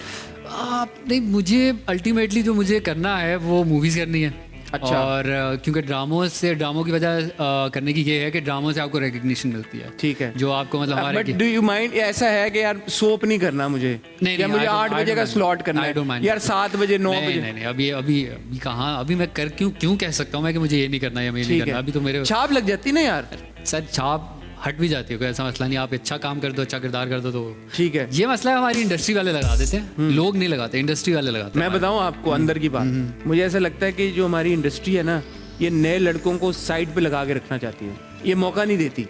नहीं, मुझे अल्टीमेटली जो मुझे करना है वो मूवीज़ करनी है। अच्छा। और क्योंकि ड्रामों की वजह करने की ये है कि ड्रामों से आपको रिकग्निशन मिलती है, ठीक है। जो आपको मतलब हमारे बट डू यू माइंड, ऐसा है कि यार सोप नहीं करना मुझे, नहीं, या नहीं, मुझे 8 बजे का स्लॉट करना I don't है mind. यार, 7 बजे 9 नहीं, बजे? नहीं नहीं, अभी कहाँ, अभी मैं कर क्यों कह सकता हूँ मैं कि मुझे ये नहीं करना या मैं ये नहीं ठीक करना, है, अभी तो मेरे छाप लग जाती ना यार। सर छाप हट भी जाती है, कोई ऐसा मसला नहीं, आप अच्छा काम कर दो, अच्छा किरदार कर दो, तो ठीक है। ये मसला है हमारी इंडस्ट्री वाले लगा देते हैं, लोग नहीं लगाते, इंडस्ट्री वाले लगाते मैं हैं। बताऊं आपको अंदर की बात, मुझे ऐसा लगता है कि जो हमारी इंडस्ट्री है ना, ये नए लड़कों को साइड पे लगा के रखना चाहती है, ये मौका नहीं देती।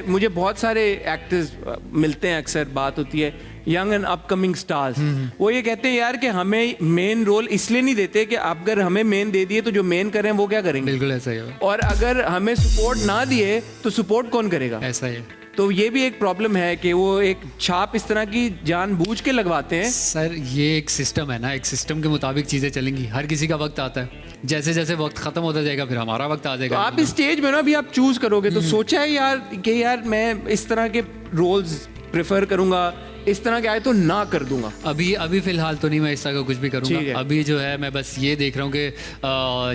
मुझे बहुत सारे एक्टर्स मिलते हैं, अक्सर बात होती है यंग एंड अपकमिंग स्टार्स, वो ये कहते हैं यार कि हमें मेन रोल इसलिए नहीं देते कि अगर हमें मेन दे दिए तो जो मेन करें वो क्या करेंगे, बिल्कुल ऐसा ही है, और अगर हमें सपोर्ट ना दिए तो सपोर्ट कौन करेगा? ऐसा ही है। तो ये भी एक प्रॉब्लम है कि वो एक छाप इस तरह की जानबूझ के लगवाते हैं। सर ये एक सिस्टम है ना, एक सिस्टम के मुताबिक चीज़ें चलेंगी। हर किसी का वक्त आता है, जैसे जैसे वक्त ख़त्म होता जाएगा फिर हमारा वक्त आ तो जाएगा। आप इस स्टेज में ना अभी आप चूज करोगे तो सोचा है यार कि यार मैं इस तरह के रोल्स प्रेफर करूंगा, इस तरह के आए तो ना कर दूंगा। अभी फिलहाल तो नहीं मैं इस तरह का कुछ भी ठीक है। करूंगा। अभी जो है मैं बस ये देख रहा हूँ कि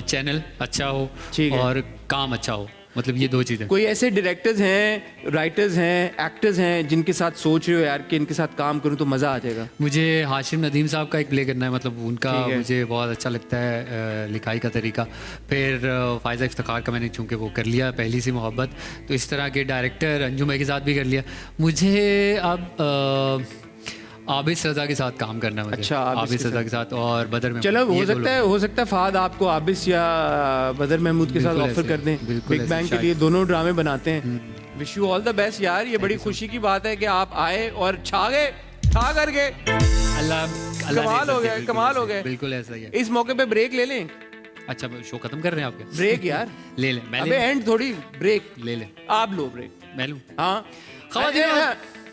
चैनल अच्छा हो ठीक है। और काम अच्छा हो, मतलब ये दो चीज़ें। कोई ऐसे डायरेक्टर्स हैं, राइटर्स हैं, एक्टर्स हैं जिनके साथ सोच रहे हो यार कि इनके साथ काम करूं तो मज़ा आ जाएगा? मुझे हाशिम नदीम साहब का एक प्ले करना है, मतलब उनका ठीक है। मुझे बहुत अच्छा लगता है लिखाई का तरीका। फिर फ़ायज़ा इफ्तिखार का मैंने चूँकि वो कर लिया, पहली सी मोहब्बत, तो इस तरह के डायरेक्टर अंजुम भाई के साथ भी कर लिया। मुझे अब आबिद रज़ा के साथ काम करना है मुझे। अच्छा, आबिद आबिद रज़ा के साथ और बदर महमूद। चलो ये दो लोग। हो सकता है फहद आपको आबिस या बदर महमूद के साथ बिल्कुल ऑफर ऐसे, कर दें। बिल्कुल बिग ऐसे बैंग के शायद। लिए दोनों ड्रामे बनाते हैं। Wish you all the best यार, ये बड़ी खुशी की बात है कि आप आए और छा करके। अल्लाह ने कमाल हो इज्जत दी, गया, बिल्कुल कमाल ऐसा हो ही है, गया। बिल्कुल ऐसा ही है। इस मौके पे ब्रेक ले लें। अच्छा शो खत्म कर रहे हैं आपके? ब्रेक यार ले ले, मैं अबे एंड थोड़ी ब्रेक। ले आप लो ब्रेक। मैं लूँ। हाँ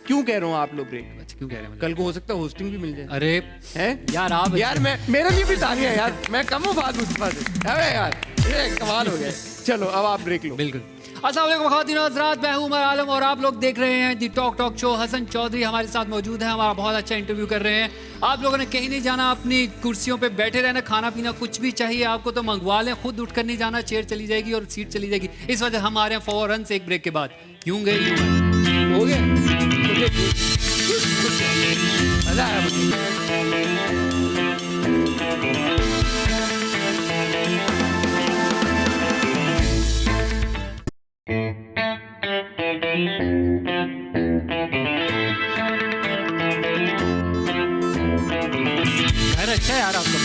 क्यों कह रहा हूँ आप लो ब्रेक? अच्छा क्यों कह रहे हैं? कल को हो सकता है होस्टिंग भी मिल जाए। अरे हैं यार आप यार मैं मेरे लिए भी तालियां यार, मैं कम हूँ बात मुस्तफा से। अबे यार ये कमाल हो गया। चलो अब आप ब्रेक लो। बिल्कुल। अस्सलाम वालेकुम ख़वातीन और हज़रात, मैं हूं उमर आलम और आप लोग देख रहे हैं दी टॉक शो। हसन चौधरी हमारे साथ मौजूद है, हमारा बहुत अच्छा इंटरव्यू कर रहे हैं। आप लोगों ने कहीं नहीं जाना, अपनी कुर्सियों पे बैठे रहना। खाना पीना कुछ भी चाहिए आपको तो मंगवा लें, खुद उठकर नहीं जाना, चेयर चली जाएगी और सीट चली जाएगी। इस वजह हम आ रहे हैं फ़ौरन से एक ब्रेक के बाद। यूं गए यूं आए। हो गया मजा आया मुझे। घर अच्छा है यार आपका,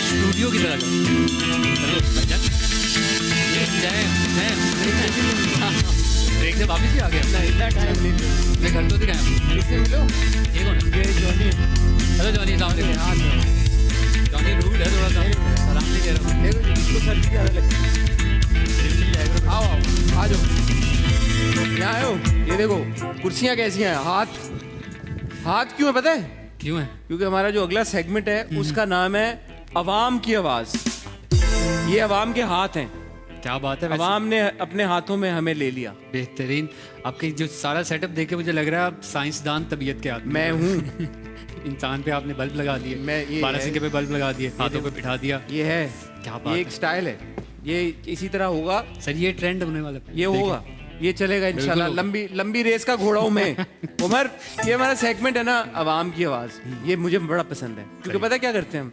स्टूडियो की तरह। चलो भाईजान, ब्रेक से वापस भी आ गया। इतना टाइम नहीं ले। मैं घर तो दिखाया। इससे मिलो। ये कौन है? ये जॉनी हेलो जॉनी, सलाम अलैकुम। जॉनी रूड है थोड़ा सा, सलाम नहीं कह रहा हूँ। देखो इसको सर्दी ज़्यादा लगती है। आओ आ जाओ, यहाँ आए हो। ये देखो कुर्सियाँ कैसी हैं। हाथ क्यों है पता है? क्यों है? क्योंकि हमारा जो अगला सेगमेंट है उसका नाम है अवाम की आवाज़। ये अवाम के हाथ हैं। क्या बात है। वैसे अवाम ने अपने हाथों में हमें ले लिया। बेहतरीन। आपके जो सारा सेटअप देख के मुझे लग रहा है आप साइंसदान तबीयत के आदमी। मैं हूँ। इंसान पे आपने बल्ब लगा दिए, मैं ये बारहसिंगे पे बल्ब लगा दिए, हाथों पे बिठा दिया। ये है, क्या बात ये एक है। स्टाइल है। ये इसी तरह होगा, सर ये ट्रेंड होने वाला है। ये होगा, ये चलेगा इंशाल्लाह। बिल्कुल। लंबी रेस का घोड़ा हूँ मैं। उमर, ये हमारा सेगमेंट है ना अवाम की आवाज़, ये मुझे बड़ा पसंद है। क्योंकि पता क्या करते हैं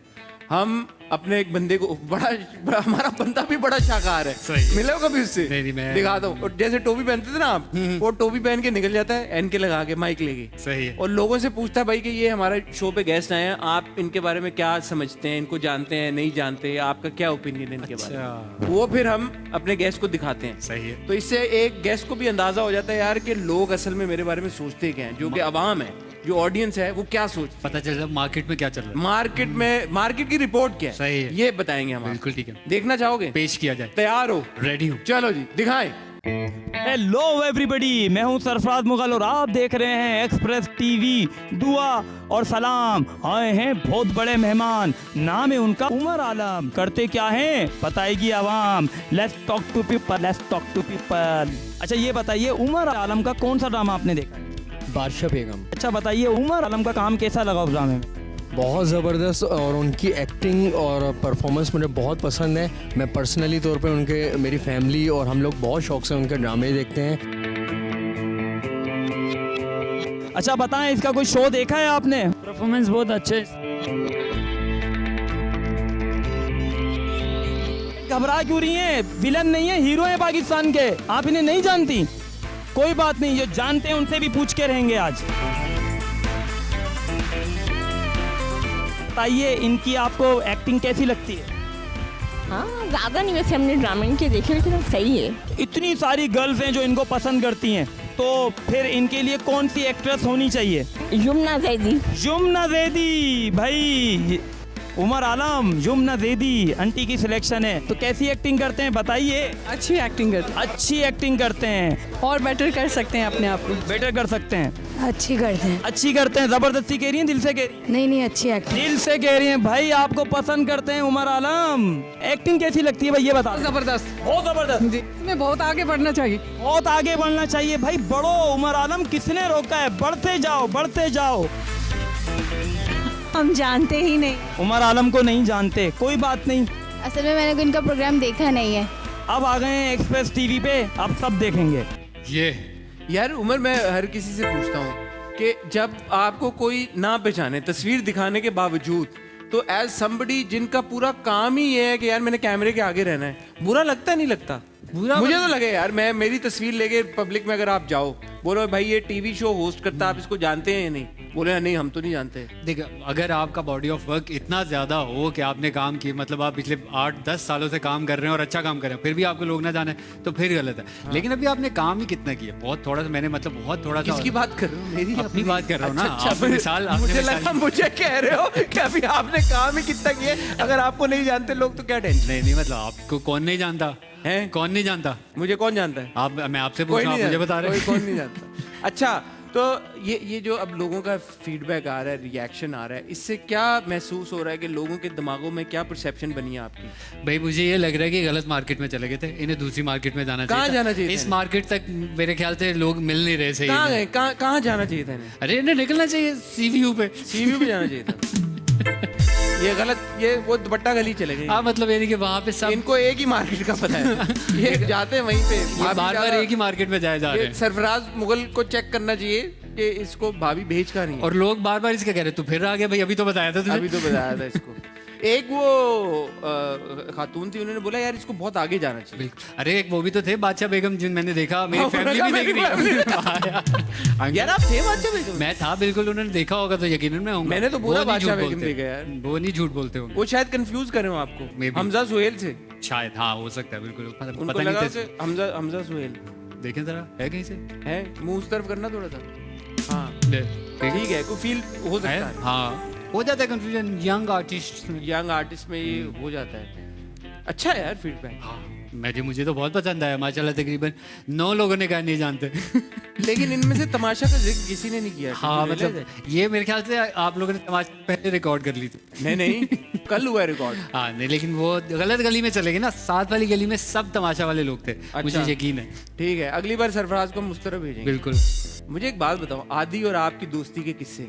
हम अपने एक बंदे को बड़ा हमारा बंदा भी बड़ा शाकाहार है। सही। मिले हो कभी उससे? नहीं, मैं दिखाता हूँ। और जैसे टोपी पहनते थे ना आप, वो टोपी पहन के निकल जाता है एन के लगा के, माइक लेके। सही है। और लोगों से पूछता है भाई कि ये हमारे शो पे गेस्ट आए हैं, आप इनके बारे में क्या समझते हैं, इनको जानते हैं नहीं जानते, आपका क्या ओपिनियन है इनके बारे में। वो फिर हम अपने गेस्ट को दिखाते हैं। सही है। तो इससे एक गेस्ट को भी अंदाजा हो जाता है यार कि लोग असल में मेरे बारे में सोचते क्या हैं, जो कि अवाम है, जो ऑडियंस है वो क्या सोच। पता चल मार्केट में क्या चल रहा मार्केट की रिपोर्ट क्या है, सही है। ये बताएंगे हम। बिल्कुल ठीक है। देखना चाहोगे? पेश किया जाए। तैयार हो? रेडी हूँ। चलो जी दिखाएं। हेलो एवरीबॉडी, मैं हूं सरफराज मुगल और आप देख रहे हैं एक्सप्रेस टीवी। दुआ और सलाम। आए हैं बहुत बड़े मेहमान, नाम है उनका उमर आलम। करते क्या हैं बताएगी आवाम। Let's talk to people, let's talk to people. अच्छा ये बताइए, उमर आलम का कौन सा ड्रामा आपने देखा? बादशाह बेगम। अच्छा बताइए, उमर आलम का काम कैसा लगा उस ड्रामे में? बहुत ज़बरदस्त, और उनकी एक्टिंग और परफॉर्मेंस मुझे बहुत पसंद है। मैं पर्सनली तौर पे उनके, मेरी फैमिली और हम लोग बहुत शौक से उनके ड्रामे देखते हैं। अच्छा बताएं, इसका कोई शो देखा है आपने? परफॉर्मेंस बहुत अच्छे। घबरा क्यों रही हैं? विलन नहीं है, हीरो है पाकिस्तान के। आप इन्हें नहीं जानती? कोई बात नहीं, जो जानते हैं उनसे भी पूछ के रहेंगे आज। बताइए, इनकी आपको एक्टिंग कैसी लगती है? हाँ ज़्यादा नहीं, वैसे हमने ड्रामा इनके देखे लेकिन सही है। इतनी सारी गर्ल्स हैं जो इनको पसंद करती हैं, तो फिर इनके लिए कौन सी एक्ट्रेस होनी चाहिए? यमुना जैदी। यमुना जैदी भाई, उमर आलम, युमना जैदी आंटी की सिलेक्शन है, तो कैसी एक्टिंग करते हैं बताइए। अच्छी एक्टिंग करते अच्छी एक्टिंग करते हैं, हैं और बेटर कर सकते हैं अपने आप को। बेटर कर सकते हैं, अच्छी करते हैं। अच्छी करते हैं। जबरदस्ती कह रही हैं, दिल से कह रही हैं? नहीं नहीं, अच्छी एक्टिंग। दिल से कह रही हैं। भाई आपको पसंद करते हैं उमर आलम, एक्टिंग कैसी लगती है भाई ये बता। जबरदस्त बहुत जबरदस्त जी, इसमें बहुत आगे बढ़ना चाहिए। बहुत आगे बढ़ना चाहिए भाई। बढ़ो उमर आलम, किसने रोका है? बढ़ते जाओ बढ़ते जाओ। हम जानते ही नहीं। उमर आलम को नहीं जानते, कोई बात नहीं। असल में मैंने इनका प्रोग्राम देखा नहीं है। अब आ गए हैं एक्सप्रेस टीवी पे, अब सब देखेंगे। ये यार उमर, मैं हर किसी से पूछता हूँ कि जब आपको कोई ना पहचाने तस्वीर दिखाने के बावजूद, तो एज समबडी जिनका पूरा काम ही ये है कि यार मैंने कैमरे के आगे रहना है, बुरा लगता नहीं लगता? बुरा मुझे तो लगे यार, मैं मेरी तस्वीर लेके पब्लिक में अगर आप जाओ, बोलो भाई ये टीवी शो होस्ट करता है, आप इसको जानते हैं या नहीं? बोले नहीं, हम तो नहीं जानते। देखो, अगर आपका बॉडी ऑफ वर्क इतना ज़्यादा हो कि आपने काम किए, मतलब आप पिछले 8-10 सालों से काम कर रहे हैं और अच्छा काम कर रहे हैं, फिर भी आपको लोग ना जाने, तो फिर गलत है। लेकिन अभी आपने काम ही कितना किया? बहुत थोड़ा सा। मैंने मतलब बहुत थोड़ा सा। किसकी बात कर रहे हो? मेरी अपनी बात कर रहा हूँ ना। अच्छा, आपने मिसाल, आपने मुझे मिसाल- लगा मुझे कह रहे हो कि अभी आपने काम ही कितना किया। अगर आपको नहीं जानते लोग तो क्या टेंशन नहीं मतलब आपको कौन नहीं जानता है? कौन नहीं जानता? मुझे कौन जानता है? आप, मैं आपसे पूछ कोई रहा हूँ, नहीं आप मुझे जानता, बता रहे कोई हैं। कौन नहीं जानता। अच्छा, तो ये जो अब लोगों का फीडबैक आ रहा है, रिएक्शन आ रहा है, इससे क्या महसूस हो रहा है कि लोगों के दिमागों में क्या परसेप्शन बनी है आपकी? भाई मुझे ये लग रहा है कि गलत मार्केट में चले गए थे, इन्हें दूसरी मार्केट में जाना कहाँ चाहिए था। जाना चाहिए इस था? मार्केट तक मेरे ख्याल से लोग मिल नहीं रहे सही कहाँ में। गए? कहाँ जाना चाहिए था इन्हें? अरे इन्हें निकलना चाहिए सीवीयू पे। सीवी पे जाना चाहिए था। ये गलत, ये वो दुपट्टा गली चले गए। हाँ मतलब ये नहीं कि वहाँ पे सब इनको एक ही मार्केट का पता है, ये जाते हैं वहीं पे। बार बार एक ही मार्केट में जाए जा रहे ये हैं, सरफराज मुगल को चेक करना चाहिए कि इसको भाभी भेज का नहीं है। और लोग बार बार इसका कह रहे तू फिर आ गया भाई, अभी तो बताया था तुझे। अभी तो बताया था इसको। एक वो खातून थी, उन्होंने बोला यार इसको बहुत आगे जाना चाहिए। बिल्कुल। अरे एक वो भी तो थे बादशाह बेगम, जिन मैंने देखा, मेरी हाँ, फैमिली भी देख रही है। हाँ, यार आप थे बादशाह बेगम? मैं था बिल्कुल, उन्होंने देखा होगा तो यकीनन मैं होऊंगा। मैंने तो पूरा वो नहीं बादशाह झूठ बेगम बोलते। देखा यार। वो नहीं झूठ बोलते होंगे वो शायद कंफ्यूज कर रहे हो आपको Maybe। हमजा सुहेल से। शायद, हाँ हो सकता है बिल्कुल। उनको पता लगा नहीं कि थे। हमजा सुहेल देखें जरा, है कहीं से? है, मुंह उस तरफ करना थोड़ा सा। हाँ ठीक है, कोई फील हो सकता है? है। हाँ हो जाता है confusion young artist. Young artist में ये हो जाता है। अच्छा है यार फीडबैक। हाँ मुझे तो बहुत पसंद आया माशाल्लाह। तकरीबन 9 लोगों ने कहा नहीं जानते। लेकिन इनमें से तमाशा का जिक्र किसी ने नहीं किया। हाँ किसी ने मतलब ये मेरे ख्याल से आप लोगों ने तमाशा पहले रिकॉर्ड कर ली थी। नहीं कल हुआ रिकॉर्ड। हाँ नहीं, लेकिन वो गलत गली में चले गए ना, साथ वाली गली में सब तमाशा वाले लोग थे। मुझे यकीन है। ठीक है, अगली बार सरफराज को मुस्तरा भेजेंगे। बिल्कुल। मुझे एक बात बताओ, आदि और आपकी दोस्ती के किस्से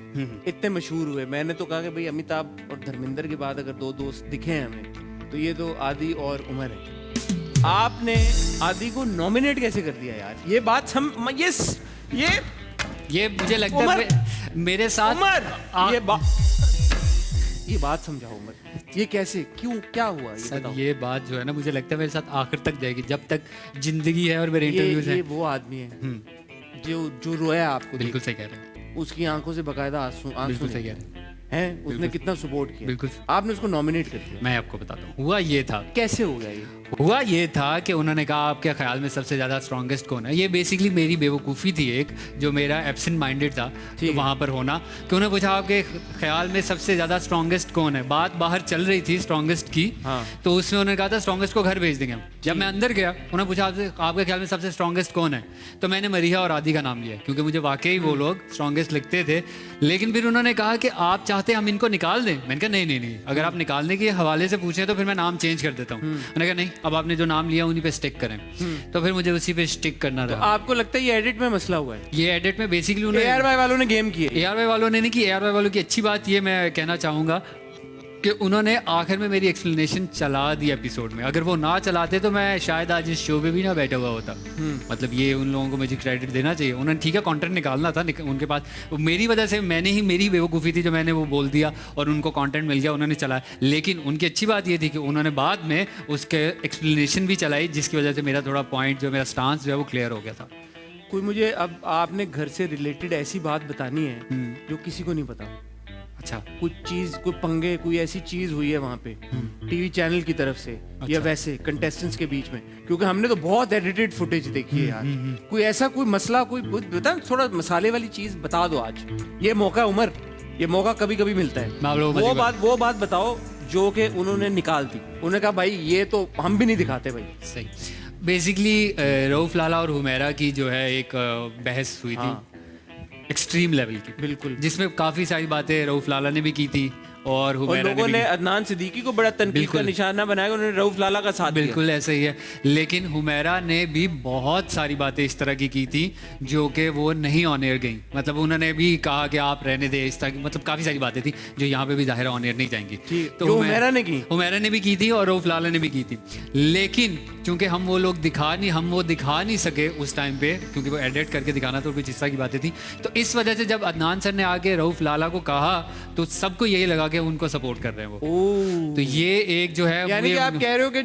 इतने मशहूर हुए। मैंने तो कहा कि भाई अमिताभ और धर्मेंद्र के बाद अगर 2 दोस्त दिखे हैं हमें, तो ये तो आदि और उमर है। आपने आदि को नॉमिनेट कैसे कर दिया यार? ये बात ये मुझे लगता है मेरे साथ उमर, ये बात समझाओ उमर, ये कैसे, क्यों, क्या हुआ? ये सर बताओ। ये बात जो है ना, मुझे लगता है मेरे साथ आखिर तक जाएगी, जब तक जिंदगी है और मेरे इंटरव्यूज ये हैं। वो आदमी है जो रोया आपको देख। बिल्कुल सही कह रहे हैं, उसकी आंखों से बकायदा आंसू बिल्कुल सही कह रहे हैं। हैं, उसने कितना सपोर्ट किया। बिल्कुल। आपने उसको नॉमिनेट कर दिया। मैं आपको बताता हूँ हुआ ये था। कैसे हो गया ये? हुआ ये था कि उन्होंने कहा आपके ख्याल में सबसे ज़्यादा स्ट्रॉन्गेस्ट कौन है। ये बेसिकली मेरी बेवकूफ़ी थी एक, जो मेरा एब्सेंट माइंडेड था तो वहाँ पर होना, कि उन्होंने पूछा आपके ख्याल में सबसे ज़्यादा स्ट्रॉन्गेस्ट कौन है। बात बाहर चल रही थी स्ट्रॉन्गेस्ट की। हाँ। तो उसमें उन्होंने कहा था स्ट्रॉन्गेस्ट को घर भेज देंगे हम। जब मैं अंदर गया, उन्होंने पूछा आपके ख्याल में सबसे स्ट्रॉन्गेस्ट कौन है, तो मैंने मरिया और आदि का नाम लिया, क्योंकि मुझे वाकई वो लोग स्ट्रॉन्गेस्ट लगते थे। लेकिन फिर उन्होंने कहा कि आप चाहते हम इनको निकाल दें। मैंने कहा नहीं, अगर आप निकालने के हवाले से पूछें तो फिर मैं नाम चेंज कर देता हूँ। उन्होंने कहा नहीं, अब आपने जो नाम लिया उन्हीं पे स्टिक करें। तो फिर मुझे उसी पे स्टिक करना तो रहा। आपको लगता है ये एडिट में मसला हुआ है? ये एडिट में बेसिकली उन्होंने ARY वालों ने गेम की है। ARY वालों ने नहीं की। ARY वालों की अच्छी बात ये मैं कहना चाहूँगा कि उन्होंने आखिर में मेरी एक्सप्लेनेशन चला दी एपिसोड में। अगर वो ना चलाते तो मैं शायद आज इस शो पे भी ना बैठा हुआ होता। मतलब ये उन लोगों को मुझे क्रेडिट देना चाहिए। उन्होंने ठीक है कंटेंट निकालना था उनके पास, मेरी वजह से मेरी बेवकूफ़ी थी जो मैंने वो बोल दिया और उनको कंटेंट मिल गया, उन्होंने चलाया। लेकिन उनकी अच्छी बात ये थी कि उन्होंने बाद में उसके एक्सप्लेनेशन भी चलाई, जिसकी वजह से मेरा थोड़ा पॉइंट जो मेरा स्टांस जो है वो क्लियर हो गया था। कोई मुझे अब आपने घर से रिलेटेड ऐसी बात बतानी है जो किसी को नहीं पता। अच्छा, कुछ चीज, कोई पंगे, कोई ऐसी चीज हुई है वहाँ पे टीवी चैनल की तरफ से या वैसे कंटेस्टेंट्स के बीच में, क्योंकि हमने तो बहुत एडिटेड फुटेज देखी है यार। कोई ऐसा कोई मसला, कोई बता, थोड़ा मसाले वाली चीज बता दो आज। ये मौका उमर, ये मौका कभी कभी मिलता है। मैं आप लोगों को वो बात बताओ जो कि उन्होंने निकाल दी, उन्होंने कहा भाई ये तो हम भी नहीं दिखाते भाई। सही। बेसिकली रऊफ लाला और हुमैरा की जो है एक बहस हुई थी एक्सट्रीम लेवल की, बिल्कुल, जिसमें काफ़ी सारी बातें रऊफ लाला ने भी की थी और हुमैरा लोगों ने ने अदनान सिद्दीकी को बड़ा तनकीद का निशाना बनाया, उन्होंने रऊफ लाला का साथ बिल्कुल ऐसा ही है। लेकिन हुमैरा ने भी बहुत सारी बातें इस तरह की थी जो कि वो नहीं ऑन एयर गई, मतलब उन्होंने भी कहा कि आप रहने दे इस तरह की, मतलब काफ़ी सारी बातें थी जो यहाँ पे भी जाहिर ऑन एयर नहीं जाएंगी। तो हुमैरा ने की, हुमैरा ने भी की थी और रऊफ लाला ने भी की थी। लेकिन चूंकि हम वो दिखा नहीं सके उस टाइम पे, क्योंकि वो एडिट करके दिखाना तो कुछ इस तरह की बातें थी, तो इस वजह से जब अदनान सर ने आके रऊफ लाला को कहा तो सबको यही लगा कि उनको सपोर्ट कर रहे हैं वो। तो ये एक जो है, यानी कि आप कह रहे हो कि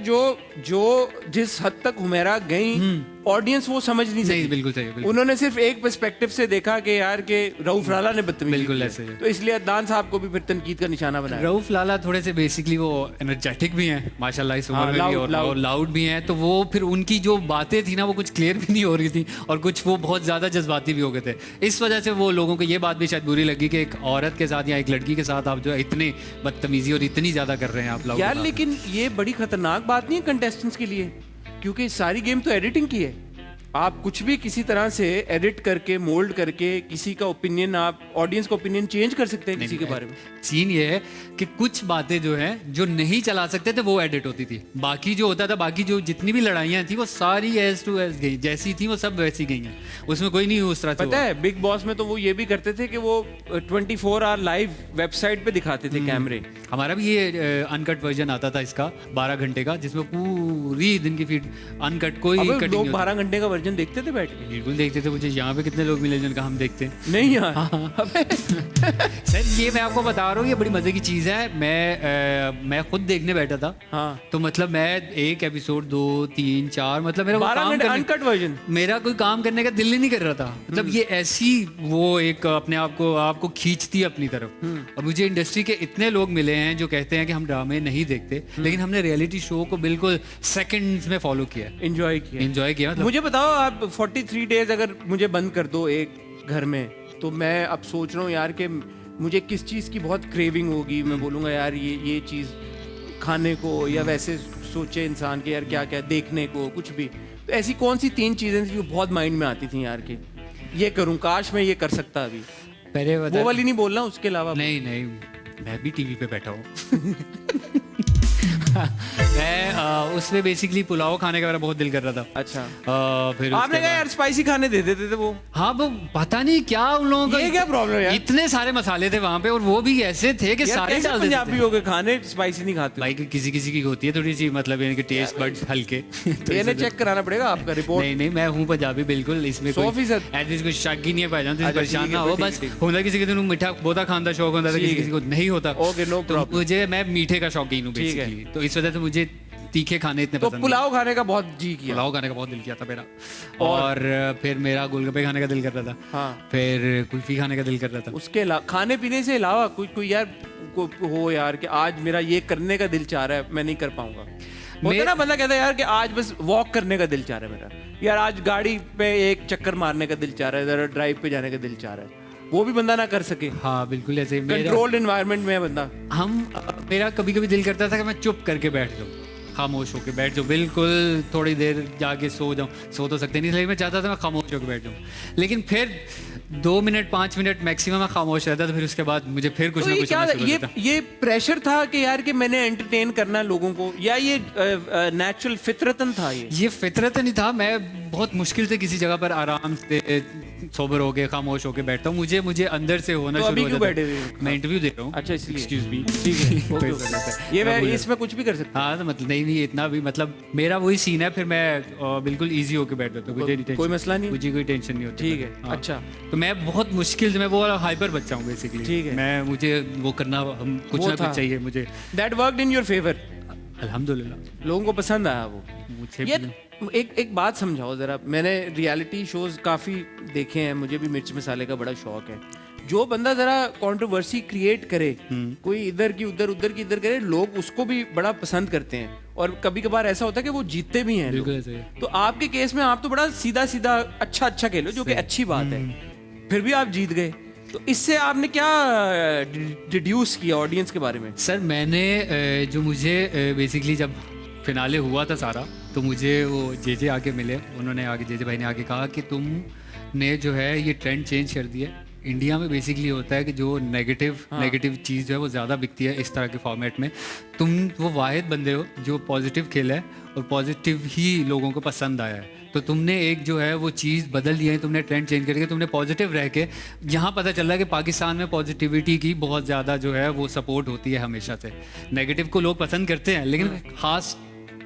जो जिस हद तक हुमैरा गई ऑडियंस वो समझ नहीं सकी। बिल्कुल सही, बिल्कुल। उन्होंने सिर्फ एक पर्सपेक्टिव से देखा कि यार के रऊफ लाला ने बदतमीजी बिल्कुल की है। ऐसे ही। तो इसलिए अदनान साहब को भी फिर तनकीद का निशाना बनाया। रऊफ लाला थोड़े से बेसिकली वो एनर्जेटिक भी हैं माशाल्लाह इस उम्र में भी, और लाउड भी हैं, तो वो फिर उनकी जो बातें थी ना वो कुछ क्लियर भी नहीं हो रही थी और कुछ वो बहुत ज़्यादा जज्बाती भी हो गए थे। इस वजह से वो लोगों को ये बात भी शायद बुरी लगी कि एक औरत के साथ या एक लड़की के साथ आप जो है इतने बदतमीजी और इतनी ज़्यादा कर रहे हैं आप लोग यार। लेकिन ये बड़ी खतरनाक बात नहीं है कंटेस्टेंट्स के लिए, क्योंकि सारी गेम तो एडिटिंग की है। आप कुछ भी किसी तरह से एडिट करके मोल्ड करके किसी का ओपिनियन, आप ऑडियंस का ओपिनियन चेंज कर सकते हैं किसी के बारे में। सीन ये है कि कुछ बातें जो हैं जो नहीं चला सकते थे वो एडिट होती थी, बाकी जो होता था, बाकी जो जितनी भी लड़ाइयाँ थी वो सारी एज टू एज गई, जैसी थी वो सब वैसी गई हैं, उसमें कोई नहीं उस तरह से। पता है बिग बॉस में तो वो ये भी करते थे कि वो 24 आवर लाइव वेबसाइट पे दिखाते थे कैमरे। हमारा भी ये अनकट वर्जन आता था इसका 12 घंटे का, जिसमें पूरी दिन की फीड अनकट, कोई कटिंग लोग 12 घंटे का वर्जन देखते थे बैठ के। बिल्कुल देखते थे। मुझे यहाँ पे कितने लोग मिले जिनका हम देखते नहीं यार। सर ये मैं आपको बता रहा हूँ, ये बड़ी मजे की चीज है। मैं खुद देखने बैठा था, हाँ। तो मतलब मैं एक एपिसोड 2 3 4 मतलब मेरा 12 घंटे अनकट वर्जन, मेरा कोई काम करने का दिल ही नहीं कर रहा था। मतलब ये ऐसी वो एक अपने आपको खींचती है अपनी तरफ। और मुझे इंडस्ट्री के इतने लोग मिले हैं जो कहते हैं कि हम ड्रामे नहीं देखते, लेकिन हमने रियलिटी शो को बिल्कुल सेकंड्स में फॉलो किया, एंजॉय किया। मतलब मुझे बताओ, आप 43 डेज अगर मुझे बंद कर दो एक घर में, तो मैं अब सोच रहा हूँ यार कि मुझे किस चीज़ की बहुत क्रेविंग होगी। मैं बोलूँगा यार ये चीज़ खाने को, या वैसे सोचे इंसान के यार क्या क्या देखने को, कुछ भी। तो ऐसी कौन सी 3 चीज़ें थी जो बहुत माइंड में आती थी यार कि ये करूँ, काश मैं ये कर सकता अभी। पहले वो वाली नहीं बोलना, उसके अलावा। नहीं मैं भी टीवी पे बैठा हूँ। मैं उसमें बेसिकली पुलाव खाने का मेरा बहुत दिल कर रहा था। अच्छा। फिर आपने कहा यार स्पाइसी खाने दे देते थे वो। हाँ, वो पता नहीं क्या उन लोगों का, ये क्या प्रॉब्लम है? इतने सारे मसाले थे वहां पे और वो भी ऐसे थे कि सारे डाल देते थे। पंजाबियों के खाने स्पाइसी नहीं खाते भाई, किसी की होती है थोड़ी सी, मतलब इनके टेस्ट बड्स हल्के। तो इन्हें चेक कराना पड़ेगा आपका रिपोर्ट। नहीं मैं हूँ पंजाबी बिल्कुल, इसमें 100% एटलीस्ट कोई शक ही नहीं है भाईजान, अच्छा, परेशान ना हो। बस होता किसी के दिन मीठा बहुत खाने का शौक होता था, किसी को नहीं होता। ओके, नो तो मुझे, मैं मीठे का शौकीन हूँ बेसिकली, तो इस वजह से मुझे तीखे खाने इतने तो पसंद। पुलाव खाने का बहुत जी किया। पुलाव खाने का बहुत दिल किया था मेरा, और फिर मेरा गोलगप्पे खाने का दिल कर रहा था। हाँ। फिर कुल्फी खाने का दिल कर रहा था। उसके अलावा खाने पीने से अलावा कोई यार हो यार कि आज मेरा ये करने का दिल चाह रहा है, मैं नहीं कर पाऊंगा। होता ना, बंदा कहता है यार कि आज बस वॉक करने का दिल चाह रहा है मेरा, यार आज गाड़ी पे एक चक्कर मारने का दिल चाह रहा है, जरा ड्राइव पे जाने का दिल चाह रहा है, वो भी बंदा ना कर सके। हाँ बिल्कुल ऐसे। कंट्रोल्ड एनवायरनमेंट में है बंदा। मेरा कभी कभी दिल करता था कि मैं चुप करके बैठ जाऊँ, खामोश होकर बैठ जाऊँ, बिल्कुल थोड़ी देर जाके सो जाऊँ। सो तो सकते नहीं, इसलिए मैं चाहता था मैं खामोश होकर बैठ जाऊँ, लेकिन फिर 2 मिनट 5 मिनट मैक्सिमम मैं खामोश रहता था, फिर उसके बाद मुझे फिर कुछ तो ना कुछ ये प्रेशर था कि यार कि मैंने एंटरटेन करना लोगों को, या ये नेचुरल फितरतन था? ये फितरतन ही था। मैं बहुत मुश्किल से किसी जगह पर आराम से सोबर होके खामोश होके बैठता हूँ। मुझे अंदर से होना तो शुरू हो जाता है। मैं इंटरव्यू दे रहा हूँ। अच्छा, इसलिए एक्सक्यूज मी, ठीक है। ये मैं इसमें कुछ भी कर सकता हूँ। हाँ, तो मतलब नहीं इतना भी, मतलब मेरा वही सीन है, फिर मैं बिल्कुल इजी होके बैठ जाता हूँ, कोई मसला नहीं, मुझे कोई टेंशन नहीं होती। ठीक है। अच्छा, तो मैं बहुत मुश्किल से, मैं वो वाला हाइपर बच्चा हूँ बेसिकली। ठीक है। मैं मुझे वो करना, हम कुछ ना कुछ चाहिए मुझे। That worked in your favour. अल्हम्दुलिल्लाह लोगों को पसंद आया वो। मुझे एक बात समझाओ जरा। मैंने रियलिटी शोज काफी देखे हैं, मुझे भी मिर्च मसाले का बड़ा शौक है। जो बंदा जरा कंट्रोवर्सी क्रिएट करे, कोई इधर की उधर की इधर करे, लोग उसको भी बड़ा पसंद करते हैं, और कभी कभार ऐसा होता है कि वो जीतते भी हैं लोग। तो आपके केस में आप तो बड़ा सीधा अच्छा खेलो, जो कि अच्छी बात है, फिर भी आप जीत गए। तो इससे आपने क्या डिड्यूस किया ऑडियंस के बारे में? सर मैंने जो मुझे बेसिकली जब फिनाले हुआ था सारा, तो मुझे वो जे आके मिले, उन्होंने आके जे भाई ने आके कहा कि तुमने जो है ये ट्रेंड चेंज कर दिया। इंडिया में बेसिकली होता है कि जो नेगेटिव चीज़ जो है वो ज़्यादा बिकती है इस तरह के फॉर्मेट में। तुम वो वाहिद बंदे हो जो पॉजिटिव खेला है और पॉजिटिव ही लोगों को पसंद आया है। तो तुमने एक जो है वो चीज़ बदल दी है, तुमने ट्रेंड चेंज करके तुमने पॉजिटिव रह के, यहाँ पता चल रहा है कि पाकिस्तान में पॉजिटिविटी की बहुत ज़्यादा जो है वो सपोर्ट होती है हमेशा से। नेगेटिव को लोग पसंद करते हैं लेकिन ख़ास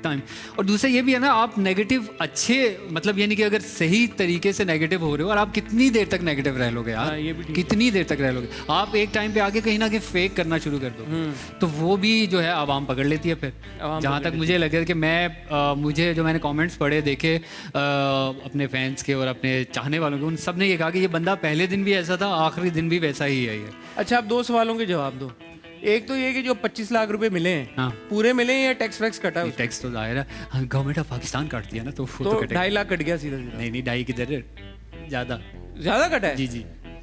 टाइम। और दूसरा ये भी है ना, आप नेगेटिव अच्छे मतलब यानी कि अगर सही तरीके से नेगेटिव हो रहे हो, और आप कितनी देर तक नेगेटिव रह लोगे यार, ये भी कितनी देर तक रह लोगे। आप एक टाइम पे आके कहीं ना कहीं फेक करना शुरू कर दो तो वो भी जो है आवाम पकड़ लेती है। फिर जहाँ तक मुझे लगे कि मुझे जो मैंने कमेंट्स पढ़े देखे अपने फैंस के और अपने चाहने वालों के, उन सब ने ये कहा कि ये बंदा पहले दिन भी ऐसा था, आखिरी दिन भी वैसा ही है ये। अच्छा, आप 2 सवालों के जवाब दो। एक तो ये कि जो 25 लाख रुपए मिले हैं, हाँ। पूरे मिले हैं या टैक्स वैक्स कटा है? टैक्स तो जाहिर है गवर्नमेंट ऑफ पाकिस्तान काटती है ना, तो वो तो तो कटेगा। 2.5 लाख कट गया सीधा सीधा? नहीं 2.5 किधर है, ज़्यादा कटा है? जी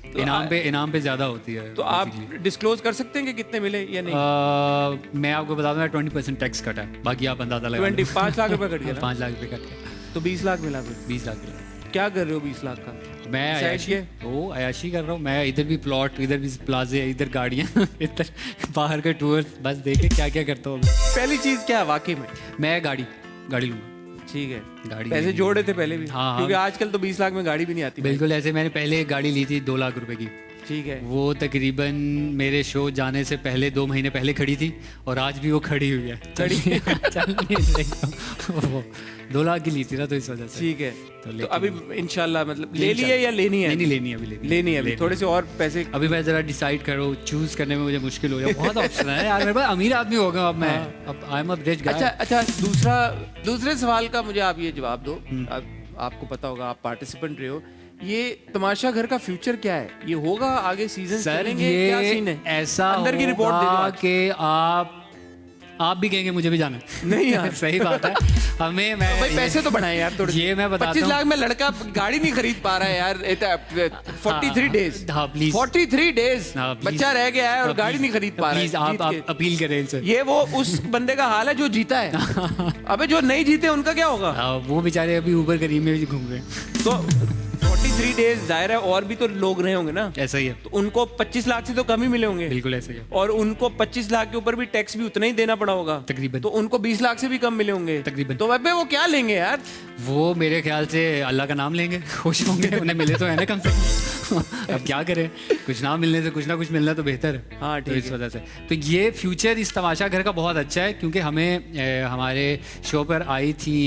तो इनाम पे ज़्यादा होती है। तो आप डिस्क्लोज कर सकते हैं कि कितने मिले या नहीं? मैं आपको बता दूं 20% टैक्स कटा है, बाकी आप अंदाजा लगा 5 लाख रुपए कट गया ना? 5 लाख रुपए कट गया, तो 20 लाख मिला फिर? 20 लाख मिला। क्या कर रहे हो 20 लाख का? मैं अयाशी कर रहा हूँ। मैं इधर भी प्लॉट, इधर भी प्लाजे, इधर गाड़ियाँ इधर बाहर के टूर, बस देखे क्या क्या करता हूँ। पहली चीज क्या है वाकई में? मैं गाड़ी लूँगा। ठीक है, गाड़ी पैसे जोड़े थे पहले भी? हाँ। क्योंकि आजकल तो 20 लाख में गाड़ी भी नहीं आती। बिल्कुल ऐसे मैंने पहले एक गाड़ी ली थी 2 लाख रुपए की। ठीक है। वो तकरीबन मेरे शो जाने से पहले 2 महीने पहले खड़ी थी और आज भी वो खड़ी हुई है, चल नहीं रही। वो 2 लाख की ली थी ना, तो इस वजह से। ठीक है, तो अभी इंशाल्लाह मतलब ले इंशाल्लाह। है या लेनी है? नहीं लेनी है, अभी लेनी है। अभी थोड़े से और पैसे अभी मैं जरा डिसाइड करूँ, चूज करने में मुझे मुश्किल हो जाए। बहुत ऑप्शन है यार मेरे पास, अमीर आदमी हो गया अब मैं, अब आई एम अ रिच गाय। अच्छा, दूसरे सवाल का मुझे आप ये जवाब दो। आपको पता होगा, आप पार्टिसिपेंट रहे हो, ये तमाशा घर का फ्यूचर क्या है? ये होगा आगे सीजन चलेंगे, क्या सीन है? ऐसा अंदर की रिपोर्ट दे दो आज। कि आप भी कहेंगे मुझे भी जाना है। नहीं यार सही बात है। हमें मैं भाई पैसे तो बढ़ाए यार थोड़े। ये मैं बताता 25 लाख में लड़का गाड़ी नहीं खरीद पा रहा है यार। 43 डेज, हाँ प्लीज 43 डेज हाँ, बच्चा रह गया है और गाड़ी नहीं खरीद पा रहा है। प्लीज आप अपील करें इनसे। ये वो उस बंदे का हाल है जो जीता है। अबे जो नहीं जीते उनका क्या होगा? वो बेचारे अभी ऊबर करीब में भी घूम रहे हैं। तो 43 डेज जाहिर है और भी तो लोग रहे होंगे ना। ऐसा ही है, तो उनको 25 लाख से तो कम ही मिले होंगे। बिल्कुल ऐसा ही है। और उनको 25 लाख के ऊपर भी टैक्स भी उतना ही देना पड़ा होगा तकरीबन। तो उनको 20 लाख से भी कम मिले होंगे तकरीबन। तो अबे वो क्या लेंगे यार? वो मेरे ख्याल से अल्लाह का नाम लेंगे, खुश होंगे। उन्हें मिले तो है ना कम से कम। अब क्या करें, कुछ ना मिलने से कुछ ना कुछ मिलना तो बेहतर है। हाँ तो इस वजह से तो ये फ्यूचर इस तमाशा घर का बहुत अच्छा है, क्योंकि हमें हमारे शो पर आई थी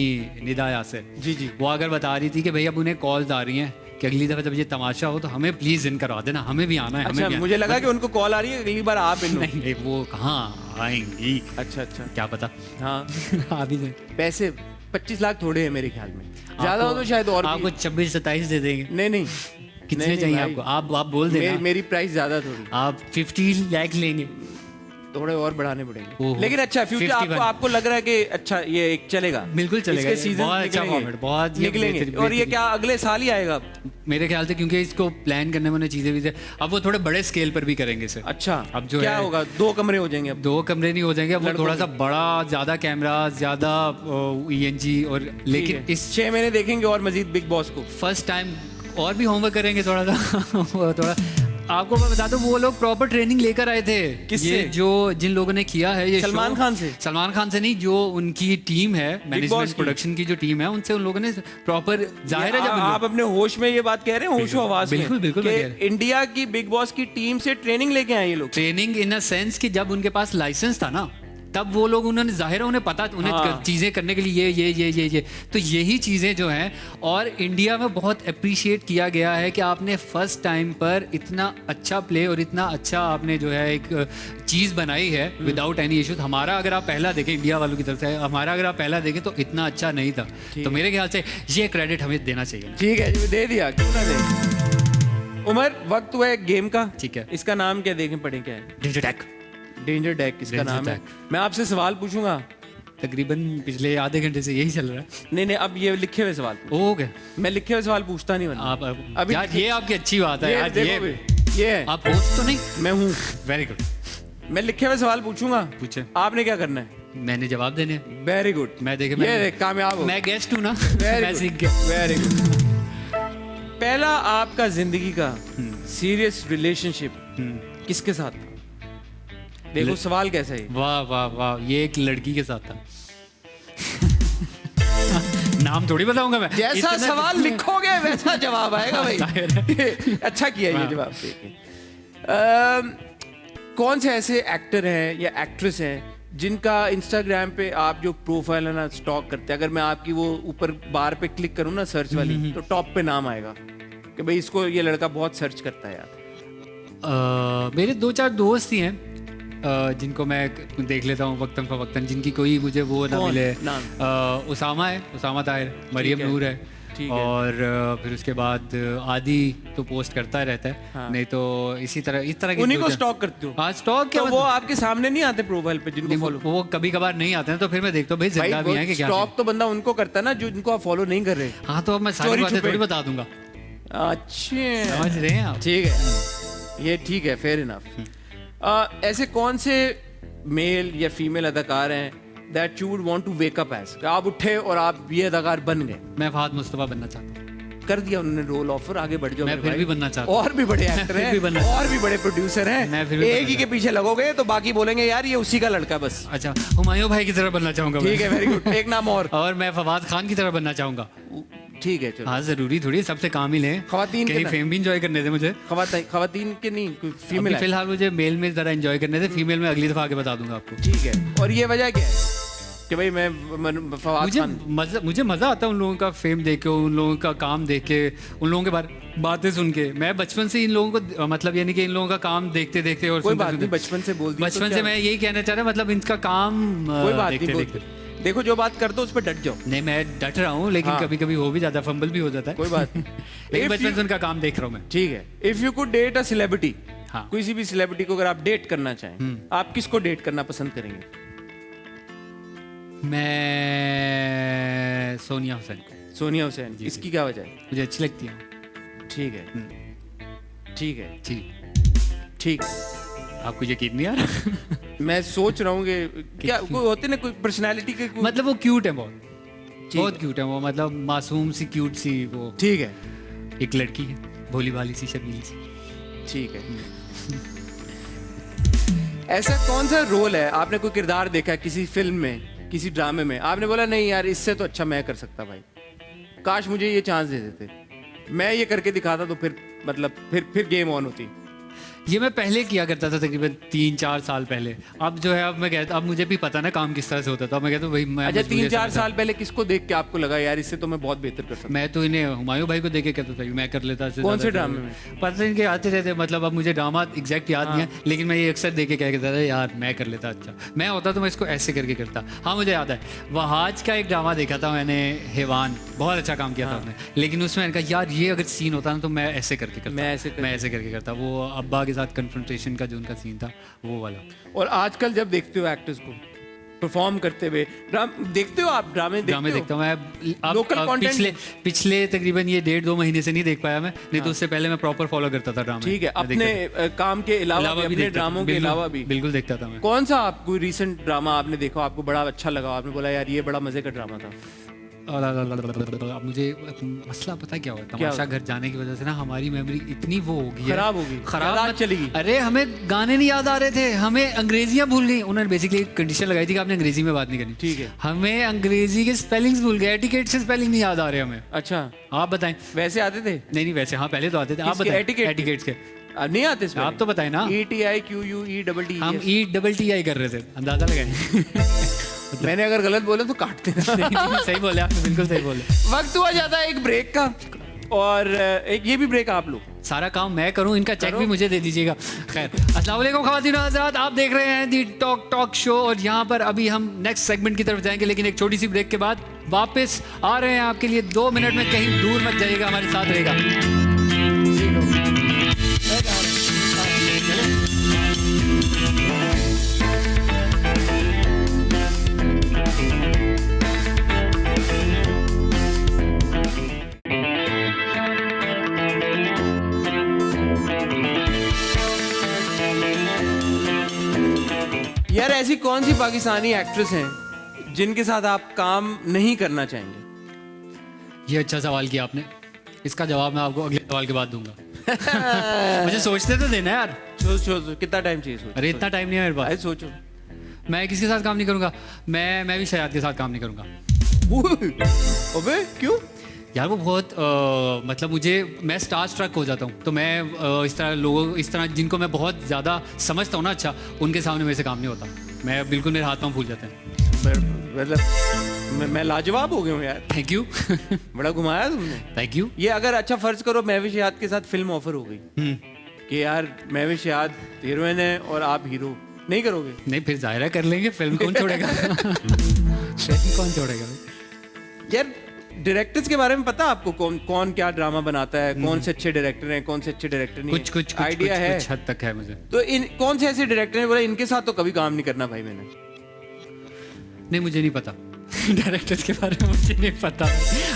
निदा यासिर जी। वो अगर बता रही थी कि भाई अब उन्हें कॉल्स आ रही हैं कि अगली दफा जब ये तमाशा हो तो हमें प्लीज इन करवा देना, हमें भी आना है। अच्छा, हमें भी मुझे लगा कि उनको कॉल आ रही है अगली बार आप इन नहीं, वो कहाँ आएंगी, अच्छा क्या पता। हाँ अभी नहीं, पैसे 25 लाख थोड़े हैं मेरे ख्याल में, ज्यादा हो तो शायद और आपको 26-27 दे देंगे। नहीं कितने नहीं चाहिए भाई। आपको? आप बोल देना। मेरी प्राइस ज्यादा थोड़ी, आप 50 लाख लेंगे, थोड़े और बढ़ाने पड़ेंगे। ओहो, लेकिन अच्छा फ्यूचर 51। आपको लग रहा है कि अच्छा ये एक चलेगा? बिल्कुल चलेगा, इसके सीजन बहुत अच्छा फॉर्मेट, बहुत निकलेंगे। और ये क्या अगले साल ही आएगा मेरे ख्याल से, क्योंकि इसको प्लान करने में उन्हें चीजें भी अब वो थोड़े बड़े स्केल पर भी करेंगे इसे। अच्छा, अब जो क्या है होगा? 2 कमरे हो जाएंगे अब? 2 कमरे नहीं हो जाएंगे अब, वो थोड़ा सा बड़ा, ज्यादा कैमरा, ज्यादा ENG। और लेकिन इस 6 महीने देखेंगे और मजीद बिग बॉस को फर्स्ट टाइम और भी होमवर्क करेंगे थोड़ा सा। थोड़ा आपको मैं बता दूं, वो लोग प्रॉपर ट्रेनिंग लेकर आए थे। किससे? ये जो जिन लोगों ने किया है ये सलमान खान से? सलमान खान से नहीं, जो उनकी टीम है, मैनेजमेंट प्रोडक्शन की जो टीम है, उनसे उन लोगों ने प्रॉपर, जाहिर है जब आप अपने होश में ये बात कह रहे हैं, होशो आवाज में? बिल्कुल कि इंडिया की बिग बॉस की टीम से ट्रेनिंग लेके आए ये लोग। ट्रेनिंग इन अ सेंस कि जब उनके पास लाइसेंस था ना, तब वो लोग, उन्होंने जाहिर है उन्हें पता, उन्हें चीज़ें करने के लिए ये तो यही चीज़ें जो हैं। और इंडिया में बहुत अप्रिशिएट किया गया है कि आपने फर्स्ट टाइम पर इतना अच्छा प्ले और इतना अच्छा आपने जो है एक चीज़ बनाई है विदाउट एनी इशूज। हमारा अगर आप पहला देखें, इंडिया वालों की तरफ से हमारा अगर आप पहला देखें तो इतना अच्छा नहीं था। तो मेरे ख्याल से ये क्रेडिट हमें देना चाहिए। ठीक है, दे दिया, क्यों ना दे। उमर, वक्त हुआ है गेम का। ठीक है, इसका नाम क्या देखें पढ़े, क्या है? डेंजर डैक इसका नाम है। मैं आपसे सवाल पूछूंगा, तकरीबन पिछले आधे घंटे से यही चल रहा है। नहीं अब ये लिखे हुए सवाल ओके, मैं लिखे हुए सवाल पूछता नहीं। आप यार ये आपकी अच्छी बात है यार। ये है। आप होस्ट तो नहीं? मैं हूँ। वेरी गुड, मैं लिखे हुए सवाल पूछूंगा, पूछे। आपने क्या करना है? मैंने जवाब देने हैं। Very good. मैं देखे ये देख, कामयाब हो। मैं गेस्ट हूँ ना, Very मैं good. सीख गया। Very good. पहला आपका जिंदगी का सीरियस रिलेशनशिप किसके साथ था? देखो सवाल कैसा है। वाह वाह वाह, ये एक लड़की के साथ था। नाम थोड़ी बताऊंगा मैं। जैसा इतना- सवाल लिखोगे वैसा जवाब आएगा भाई। अच्छा किया ये जवाब देके। कौन से ऐसे एक्टर हैं या एक्ट्रेस हैं जिनका इंस्टाग्राम पे आप जो प्रोफाइल है ना स्टॉक करते हैं, अगर मैं आपकी वो ऊपर बार पे क्लिक करूँ ना सर्च वाली, तो टॉप पे नाम आएगा कि भाई इसको ये लड़का बहुत सर्च करता है यार? मेरे 2-4 दोस्त ही हैं जिनको मैं देख लेता हूँ वक्तन फवक्तन, जिनकी कोई मुझे वो ना कौन? मिले। नाम? उसामा है, उसामा ताहिर, मरियम है, नूर है, ठीक है। और फिर उसके बाद आदि तो पोस्ट करता रहता है। हाँ। नहीं तो इस तरह के उन्हीं को 2-4 स्टॉक करते हो? हाँ, स्टॉक तो क्या वो आपके सामने नहीं आते प्रोफाइल पे जिनको नहीं, फॉलो? वो कभी कभार नहीं आते हैं, तो फिर मैं देखता हूँ भाई जिंदा भी हैं कि क्या। स्टॉक तो बंदा उनको करता है ना जो जिनको आप फॉलो नहीं कर रहे। हाँ, तो अब मैं सारी चोरी बातें छुपे। थोड़ी बता दूंगा। अच्छा, समझ रहे हैं आप? ठीक है, ये ठीक है, फेयर इनफ। ऐसे कौन से मेल या फीमेल अदाकार हैं that you would want to wake up as? आप उठे और आप ये अदाकार बन गए, मैं फहद मुस्तफा बनना चाहता हूँ। कर दिया उन्होंने रोल ऑफर, आगे बढ़ जाओ मैं मेरे फिर भाई। भी बनना चाहता हूँ। और भी बड़े एक्टर फिर भी बनना हैं और भी बड़े प्रोड्यूसर मैं हैं, फिर भी एक बनना ही के पीछे लगोगे तो बाकी बोलेंगे यार ये उसी का लड़का बस। अच्छा, हुमायूं भाई की तरह बनना चाहूंगा मैं। ठीक है, वेरी गुड। एक नाम और मैं फवाद खान की तरह बनना चाहूंगा। ठीक है, चलो। हाँ, जरूरी थोड़ी सबसे काम ही लें। खवातीन के कहीं ना- फेम भी इंजॉय करने दे मुझे। खवातीन के नहीं, कोई अभी फीमेल है? फिलहाल मुझे मेल में जरा एंजॉय करने दे, फीमेल में अगली दफा आके बता दूंगा आपको। ठीक है, और ये वजह क्या है कि भाई मैं फवाद खान? मुझे मजा आता है उन लोगों का फेम देख के, उन लोगों का काम देख के, उन लोगों के बारे बातें सुन के। मैं बचपन से इन लोगों को मतलब यानी कि इन लोगों का काम देखते देखते और कोई सुनते बात नहीं, सुनते- बचपन से बोल दिया तो बचपन से क्या? मैं यही कहना चाह रहा हूँ, मतलब इनका काम कोई बात देखते नहीं, देखते। देखो जो बात कर दो उस पर डट जाओ। नहीं, मैं डट रहा हूँ, लेकिन हाँ। कभी कभी हो भी जाता है, फंबल भी हो जाता है। कोई बात नहीं। लेकिन If बचपन you- से उनका काम देख रहा हूँ मैं। ठीक है, if you could date a celebrity, हाँ। किसी भी सेलिब्रिटी को अगर आप डेट करना चाहें, आप किसको डेट करना पसंद करेंगे? मैं सोनिया हुसैन को। सोनिया हुसैन। इसकी क्या वजह है? मुझे अच्छी लगती है। ठीक है, ठीक है, ठीक। ठीक। आपको यकीन नहीं आ रहा? मैं सोच रहा हूँ कि क्या कोई होते ना कोई पर्सनालिटी के कोई- मतलब वो क्यूट है, बहुत ठीक बहुत क्यूट है वो, मतलब मासूम सी क्यूट सी वो ठीक है, एक लड़की है, भोली भाली सी, शर्मीली सी। ठीक है। ऐसा कौन सा रोल है, आपने कोई किरदार देखा है किसी फिल्म में, किसी ड्रामे में, आपने बोला नहीं यार इससे तो अच्छा मैं कर सकता भाई, काश मुझे ये चांस दे देते, मैं ये करके दिखाता तो फिर मतलब फिर गेम ऑन होती? ये मैं पहले किया करता था, तकरीबन 3-4 साल पहले। अब जो है, अब मैं कहता, अब मुझे भी पता ना काम किस तरह से होता था। मैं कहता हूँ भाई मैं अच्छा, मजबूरी 3-4 समझता साल पहले किसको देख के आपको लगा यार इससे तो मैं बहुत बेहतर कर सकता? मैं तो इन्हें हुमायूं भाई को देख के कहता था कि मैं कर लेता इससे कौन से ज़्यादा ड्रामे में? पता नहीं, इनके आते रहते, मतलब अब मुझे ड्रामा एग्जैक्ट याद नहीं है, लेकिन मैं ये अक्सर देख के क्या कहता था यार मैं कर लेता, अच्छा मैं होता तो मैं इसको ऐसे करके करता। हाँ, मुझे याद है, वहाज का एक ड्रामा देखा था मैंने, हैवान, बहुत अच्छा काम किया था उसने, लेकिन उसमें मैंने कहा यार ये अगर सीन होता ना तो मैं ऐसे करके करता, मैं ऐसे करके करता। वो अब्बा के साथ कन्फ्रंटेशन का जो उनका सीन था वो वाला। और आजकल जब देखते हो एक्टर्स को परफॉर्म करते हुए, देखते हो आप ड्रामे देखता हूँ मैं। अब Local content? पिछले तकरीबन ये 1.5-2 महीने से नहीं देख पाया मैं, नहीं तो उससे पहले मैं प्रॉपर फॉलो करता था ड्रामा। ठीक है, अपने काम के अलावा भी, अपने देखता था, ड्रामों के बिल्कुल- अलावा भी बिल्कुल देखता था मैं। कौन सा आप कोई रीसेंट ड्रामा आपने देखा, आपको बड़ा अच्छा लगा, आपने बोला यार ये बड़ा मजे का ड्रामा था? अब मुझे मसला पता क्या हुआ, तमाशा घर जाने की वजह से ना हमारी मेमोरी इतनी वो हो गई है, खराब हो गई, खराब याद चली गई। अरे हमें गाने नहीं याद आ रहे थे, हमें अंग्रेजियां भूल गई। उन्होंने बेसिकली एक कंडीशन लगाई थी कि आपने अंग्रेजी में बात नहीं करनी। ठीक है, हमें अंग्रेजी के स्पेलिंग्स भूल गए, एटिकेट से स्पेलिंग नहीं याद आ रहे हमें। अच्छा आप बताएं। वैसे आते थे? नहीं वैसे हाँ पहले तो आते थे। आप किसके? बताएं एटिकेट? एटिकेट्स के नहीं आते इसमें? आप तो बताएं ना। ETIQUETT हम ETTI कर रहे थे, अंदाजा लगाएं। मैंने अगर गलत बोला तो काट देना। सही बोले आपने, बिल्कुल सही बोले। वक्त हुआ जाता है एक ब्रेक का, और एक ये भी ब्रेक आप लो। सारा काम मैं करूं, इनका चेक भी मुझे दे दीजिएगा। खैर, अस्सलाम वालेकुम ख़वातीन और हज़रात, आप देख रहे हैं दी टॉक शो, और यहाँ पर अभी हम नेक्स्ट सेगमेंट की तरफ जाएंगे, लेकिन एक छोटी सी ब्रेक के बाद वापस आ रहे हैं आपके लिए 2 मिनट में। कहीं दूर मत जाइएगा, हमारे साथ रहेगा। यार ऐसी कौन सी पाकिस्तानी एक्ट्रेस हैं जिनके साथ आप काम नहीं करना चाहेंगे? ये अच्छा सवाल किया आपने, इसका जवाब मैं आपको अगले सवाल के बाद दूंगा। मुझे सोचते तो देना यार। सोच कितना टाइम चाहिए सोच? अरे इतना टाइम नहीं है मेरे अरे पास। सोचो। मैं किसके साथ काम नहीं करूंगा? मैं भी शहजाद के साथ काम नहीं करूंगा अबे क्यों? यार वो बहुत मतलब मैं स्टार स्ट्रक हो जाता हूँ। तो मैं इस तरह जिनको मैं बहुत ज़्यादा समझता हूँ ना, अच्छा, उनके सामने मेरे से काम नहीं होता। मैं बिल्कुल, मेरे हाथ पाँव फूल जाते हैं। मतलब मैं लाजवाब हो गया हूँ यार। Thank you. बड़ा घुमाया तुमने। Thank you. ये अगर अच्छा फर्ज करो महविश याद के साथ फिल्म ऑफर हो गई कि यार महविश याद हीरोइन है और आप हीरो, नहीं करोगे? नहीं, फिर जाहिर है कर लेंगे। फिल्म कौन छोड़ेगा? फिल्म कौन छोड़ेगा? यार डायरेक्टर्स के बारे में पता है आपको? कौन क्या ड्रामा बनाता है, कौन से अच्छे डायरेक्टर हैं, कौन से अच्छे डायरेक्टर नहीं? कुछ आइडिया है? कुछ हद तक है मुझे। तो इन कौन से ऐसे डायरेक्टर हैं बोला इनके साथ तो कभी काम नहीं करना भाई मैंने? नहीं, मुझे नहीं पता। डायरेक्टर्स के बारे में मुझे नहीं पता।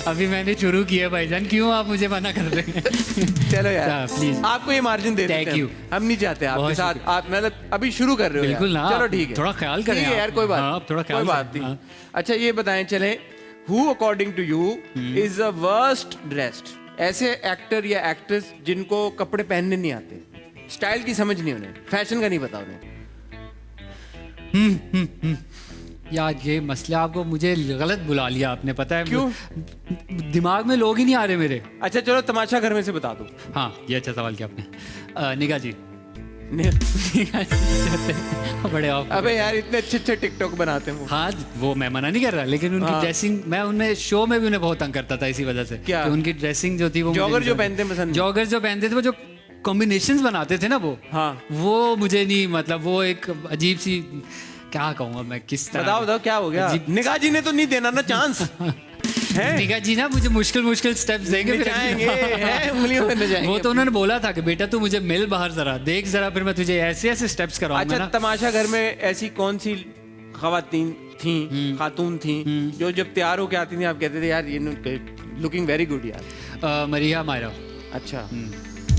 अभी मैंने शुरू किया भाईजान, क्यों आप मुझे मना कर रहे हैं? चलो यार प्लीज, आपको ये मार्जिन दे देते Thank हैं। you. हम नहीं चाहते आपके बहुत साथ आप मतलब अभी शुरू कर रहे हो बिल्कुल यार। ना, चलो ठीक है, थोड़ा ख्याल करें ठीक है आप। यार, कोई बात हाँ, थोड़ा ख्याल कोई बात करें, नहीं। हाँ। अच्छा ये बताएं चले, who according to you is the worst dressed? ऐसे एक्टर या एक्ट्रेस जिनको कपड़े पहनने नहीं आते, स्टाइल की समझ नहीं, उन्हें फैशन का नहीं पता उन्हें। यार ये मसला, आपको मुझे गलत बुला लिया आपने, पता है क्यों? दिमाग में लोग ही नहीं आ रहे मेरे। अच्छा चलो तमाशा घर में से बता दो। हाँ, ये अच्छा सवाल किया आपने। निगाह जी। निगाह जी बड़े ऑफ। अबे यार इतने अच्छे अच्छे टिकटॉक बनाते हैं वो। हाँ, वो मैं मना नहीं कर रहा, लेकिन उनकी ड्रेसिंग, मैं उनमें शो में भी उन्हें बहुत तंग करता था इसी वजह से। क्या? कि उनकी ड्रेसिंग जो थी वो जॉगर जो पहनते हैं पसंद नहीं? जॉगर जो पहनते थे, वो जो कॉम्बिनेशंस बनाते थे ना वो, हाँ। वो मुझे नहीं, मतलब वो एक अजीब सी, क्या कहूँगा मैं, किस तरह। बताओ क्या हो गया? अजीब- निगाह जी ने तो नहीं देना ना चांस है? निगाह जी ना मुझे मुश्किल स्टेप्स देंगे फिर। जाएंगे हैं, उंगलियों में न जाएंगे। वो तो उन्होंने बोला था कि बेटा तू मुझे मिल बाहर जरा देख जरा, फिर मैं तुझे ऐसे ऐसे स्टेप्स कराऊंगा अच्छा ना। तमाशा घर में ऐसी कौन सी खातून थी जो जब तैयार होके आती थी आप कहते थे यार ये लुकिंग वेरी गुड यार? मरिया, मायरा, अच्छा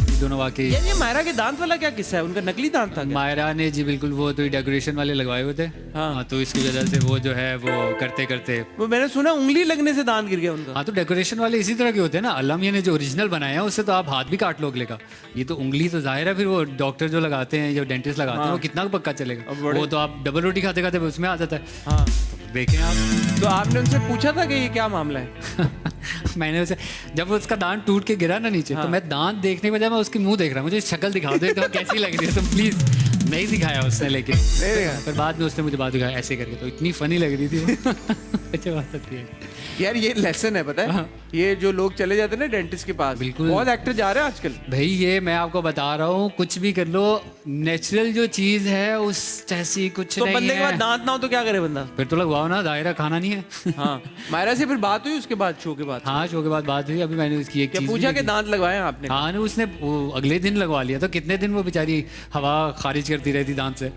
ये दोनों वाकई। यार ये मायरा के दांत वाला क्या किस्सा है? उनका नकली दांत था क्या? मायरा ने जी बिल्कुल वो तो डेकोरेशन वाले लगवाए हुए थे। हाँ, तो इसकी वजह से वो जो है वो करते करते, वो मैंने सुना उंगली लगने से दांत गिर गया उनका। हाँ, तो डेकोरेशन वाले इसी तरह के होते हैं ना। अल्लामिया ने जो ओरिजिनल बनाया है उससे तो आप हाथ भी काट लो अगले का। ये तो उंगली तो जाहिर है, फिर वो डॉक्टर जो लगाते हैं, जो डेंटिस्ट लगाते हैं, वो कितना पक्का चलेगा? वो तो आप डबल रोटी खाते खाते उसमें आ जाता है। हाँ देखें आप। तो आपने उनसे पूछा था कि ये क्या मामला है? मैंने उसे, जब उसका दांत टूट के गिरा ना नीचे, तो मैं दांत देखने के बजाय मैं उसकी मुंह देख रहा हूँ, मुझे शक्ल दिखा दो तो कैसी लग रही है, तो प्लीज। नहीं दिखाया उसने, लेकिन फिर बाद में उसने मुझे बात दिखाया ऐसे करके, तो इतनी फनी लग रही थी वो। अच्छी बात होती है यार ये लेसन है पता है? ये जो लोग चले जाते हैं ना डेंटिस्ट के पास, बिल्कुल। बहुत एक्टर जा रहे हैं आजकल। भाई ये मैं आपको बता रहा हूँ, कुछ भी कर लो, नेचुरल जो चीज है उस जैसी कुछ तो नहीं बंदे के है। बाद दांत ना हो तो क्या करे बंदा? फिर तो लगवाओ ना, दायरा खाना नहीं है। हाँ मायरा से फिर बात हुई उसके बाद, शो के बाद? हाँ, शो के बाद बात हुई। अभी मैंने उसकी एक क्या चीज पूछा भी कि दांत लगवाए हैं आपने? हाँ, उसने वो अगले दिन लगवा लिया। तो कितने दिन वो बेचारी हवा खारिज करती रहती दांत से।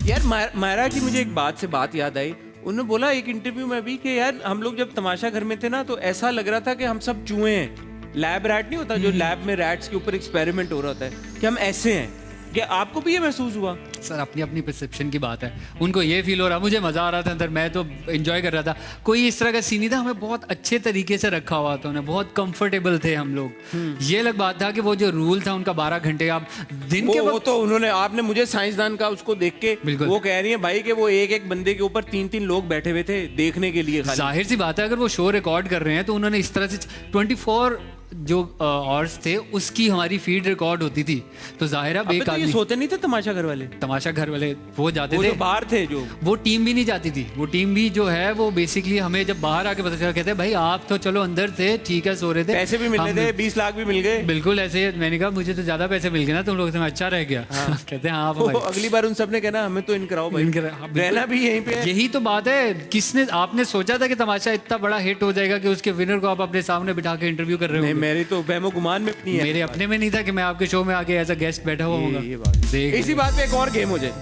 यार मायरा की मुझे एक बात से बात याद आई। उन्होंने बोला एक इंटरव्यू में भी कि यार हम लोग जब तमाशा घर में थे ना तो ऐसा लग रहा था कि हम सब चूहे हैं। लैब रैट नहीं होता जो लैब में रैट्स के ऊपर एक्सपेरिमेंट हो रहा होता है, कि हम ऐसे हैं। क्या आपको भी ये महसूस हुआ? सर अपनी अपनी परसेप्शन की बात है, उनको ये फील हो रहा, मुझे मजा आ रहा था अंदर, मैं तो एंजॉय कर रहा था। कोई इस तरह का सीन नहीं था, हमें बहुत अच्छे तरीके से रखा हुआ था, उन्हें बहुत कंफर्टेबल थे हम लोग। ये अलग बात था कि वो जो रूल था उनका 12 घंटे आप दिन के वो तो उन्होंने, आपने मुझे साइंसदान का उसको देख के, बिल्कुल। वो कह रही है भाई कि वो एक एक बंदे के ऊपर 3-3 लोग बैठे हुए थे देखने के लिए खाली। जाहिर सी बात है, अगर वो शो रिकॉर्ड कर रहे हैं तो उन्होंने इस तरह से 24 जो आवर्स थे उसकी हमारी फीड रिकॉर्ड होती थी, तो जाहिर है अबे तो ये बेकार सोते नहीं थे तमाशा घर वाले? तमाशा घर वाले वो जाते वो थे, जो बाहर थे जो, वो टीम भी नहीं जाती थी। वो टीम भी जो है वो बेसिकली हमें जब बाहर आके पता चला, कहते हैं भाई आप तो चलो अंदर थे, ठीक है, सो रहे थे, पैसे भी मिल रहे थे, 20 लाख भी मिल गए। बिल्कुल ऐसे। मैंने कहा मुझे तो ज्यादा पैसे मिल गए ना तुम लोग से, मैं अच्छा रह गया। कहते हैं हाँ तो भाई। अगली बार उन सब ने कहना हमें तो इन कराओ भाई, हाँ, बिल्कुल। रहना भी यहीं पे है। यही तो बात है, किसने, आपने सोचा था कि तमाशा इतना बड़ा हिट हो जाएगा कि उसके विनर को आप अपने सामने बिठा के इंटरव्यू कर रहे नहीं हो? मेरी तो वहमो गुमान में नहीं है। मेरे अपने में नहीं था कि मैं आपके शो में आके एज अ गेस्ट बैठा हुआ होगा। ये बात। देख इसी बात पे एक और गेम हो जाए,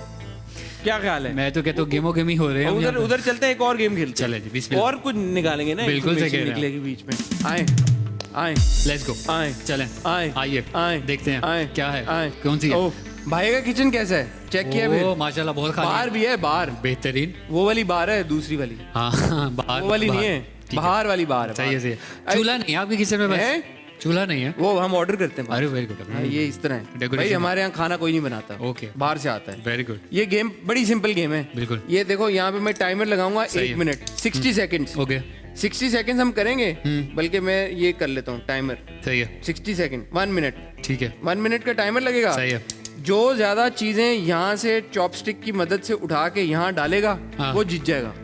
क्या ख्याल है? मैं तो कहता हूँ गेमो गेम ही हो रहे हैं हम उधर यहाँ पे। उधर चलते हैं, एक और गेम खेलते हैं। चले जी, बिस्मिल्लाह। और कुछ निकालेंगे ना, बिल्कुल सही information कह रहे हैं निकलेगी बीच में। आए आए लेट्स गो, आए चलें, आए आइए आए देखते हैं आए क्या है, आए कौन सी है। ओ, भाई का किचन कैसा है? चेक किया वो फिर? माशाल्लाह बहुत बाहर खाली भी है, बाहर बेहतरीन। वो वाली बाहर है, दूसरी वाली हाँ बाहर वो वाली नहीं बाहर। है, ठीक बाहर वाली बाहर है, सही है बाहर। सही है। चूल्हा नहीं है आपके किचन में? है? बस चूल्हा नहीं है। वो हम ऑर्डर करते हैं बाहर। अरे वेरी गुड। हाँ, ये इस तरह है भाई, Decoration। हमारे यहाँ खाना कोई नहीं बनाता, Okay। बाहर से आता है। Very good. ये गेम बड़ी सिंपल गेम है। बिल्कुल। ये देखो यहाँ पे मैं टाइमर लगाऊंगा सही 1 है। Minute 60 seconds. ओके 60 सेकंड्स हम करेंगे, बल्कि मैं ये कर लेता हूँ टाइमर सही है 60 सेकंड 1 मिनट। ठीक है 1 मिनट का टाइमर लगेगा। सही है। जो ज्यादा चीजें यहाँ से चॉपस्टिक की मदद से उठा के यहाँ डालेगा हाँ। वो जीत जाएगा,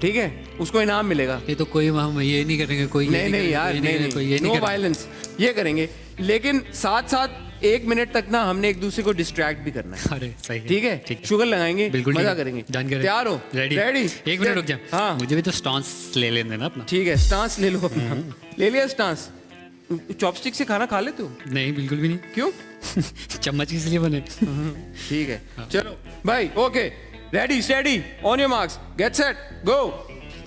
ठीक है? उसको इनाम मिलेगा। ये तो कोई हम ये नहीं करेंगे, कोई ये नहीं नहीं यार, नहीं कोई ये नहीं, नो करेंगे। वायलेंस, ये करेंगे, लेकिन साथ साथ 1 मिनट तक ना हमने एक दूसरे को डिस्ट्रैक्ट भी करना है। अरे सही है ठीक है, ठीक है। शुगर लगाएंगे, बिल्कुल मजा ठीक है। करेंगे। डन करें। तैयार हो? Ready ready? एक मिनट रुक जा। हाँ मुझे भी तो स्टांस ले लेने देना अपना। ठीक है, स्टांस ले लो अपना। ले लिया स्टांस? चॉपस्टिक से खाना खा लेते हो? नहीं बिल्कुल भी नहीं। क्यों? चम्मच किस लिए बने? ठीक है, चलो भाई, okay, ready steady, on your marks, get set, go.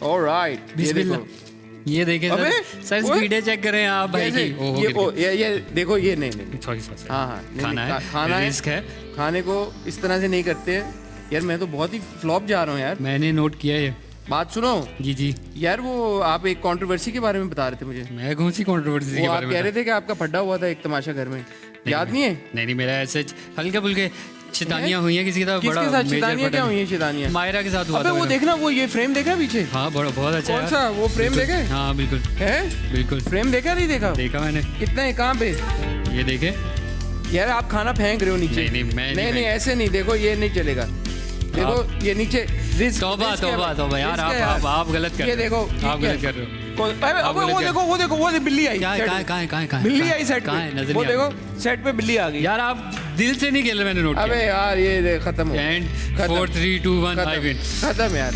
Alright, ये बिस्मिल्लाह। देखो, ये देखे अबे, सर ओए। स्पीडें चेक करें आप भाई कैसे? की। ओहो, ये गिर गया। ये देखो, ये नहीं नहीं, सॉरी सॉरी हाँ हाँ, नहीं, खाना नहीं, है, खाना है, रिस्क है। खाने को इस तरह से नहीं करते हैं यार। मैं तो बहुत ही फ्लॉप जा रहा हूँ यार। मैंने नोट किया ये। बात सुनो जी जी। यार, वो आप एक कंट्रोवर्सी के बारे में बता रहे थे मुझे। मैं कौन सी कंट्रोवर्सी वो के आप बारे में कह रहे थे कि आपका फड्डा हुआ था एक तमाशा घर में, याद नहीं है? नहीं मेरा ऐसे हल्के फुल्के शैतानियां हुई हैं किसी की तरफ। किसके बड़ा साथ major शैतानियां? क्या पता हुई नहीं। हैं शैतानियां? मायरा के साथ हुआ अबे था वो मेरा। देखना, वो ये फ्रेम देखा पीछे? हाँ बड़ा बहुत अच्छा कौन यार। सा? वो फ्रेम बिल्कुल। देखे? हाँ बिल्कुल है? बिल्कुल फ्रेम देखा नहीं देखा? देखा मैंने। कितना है, कहाँ पे? ये देखे? यार आप खाना फेंक रहे हो नीचे। नहीं, नहीं, मैं नहीं नहीं फेंक- ऐसे नहीं, देखो ये नहीं चलेगा। देखो ये नीचे रिस्क, तौबा रिस्क है तौबा भाई, तौबा यार, रिस्क है आप गलत कर ये रहे हो। देखो, आप ये गलत क्या? कर रहे हो। अरे आप अबे गलत वो कर- देखो, वो देखो, वो बिल्ली आई क्या है सेट कहाँ पे। है, कहाँ है, कहाँ है, कहाँ है? बिल्ली कहाँ आई सेट कहाँ है? पे, नजर वो नहीं आ देखो सेट पे बिल्ली आ गई। यार आप दिल से नहीं खेल रहे, मैंने नोट अबे किया। यार ये खत्म हो, एंड खत्म। 4 3 2 1 आई विन। खत्म यार।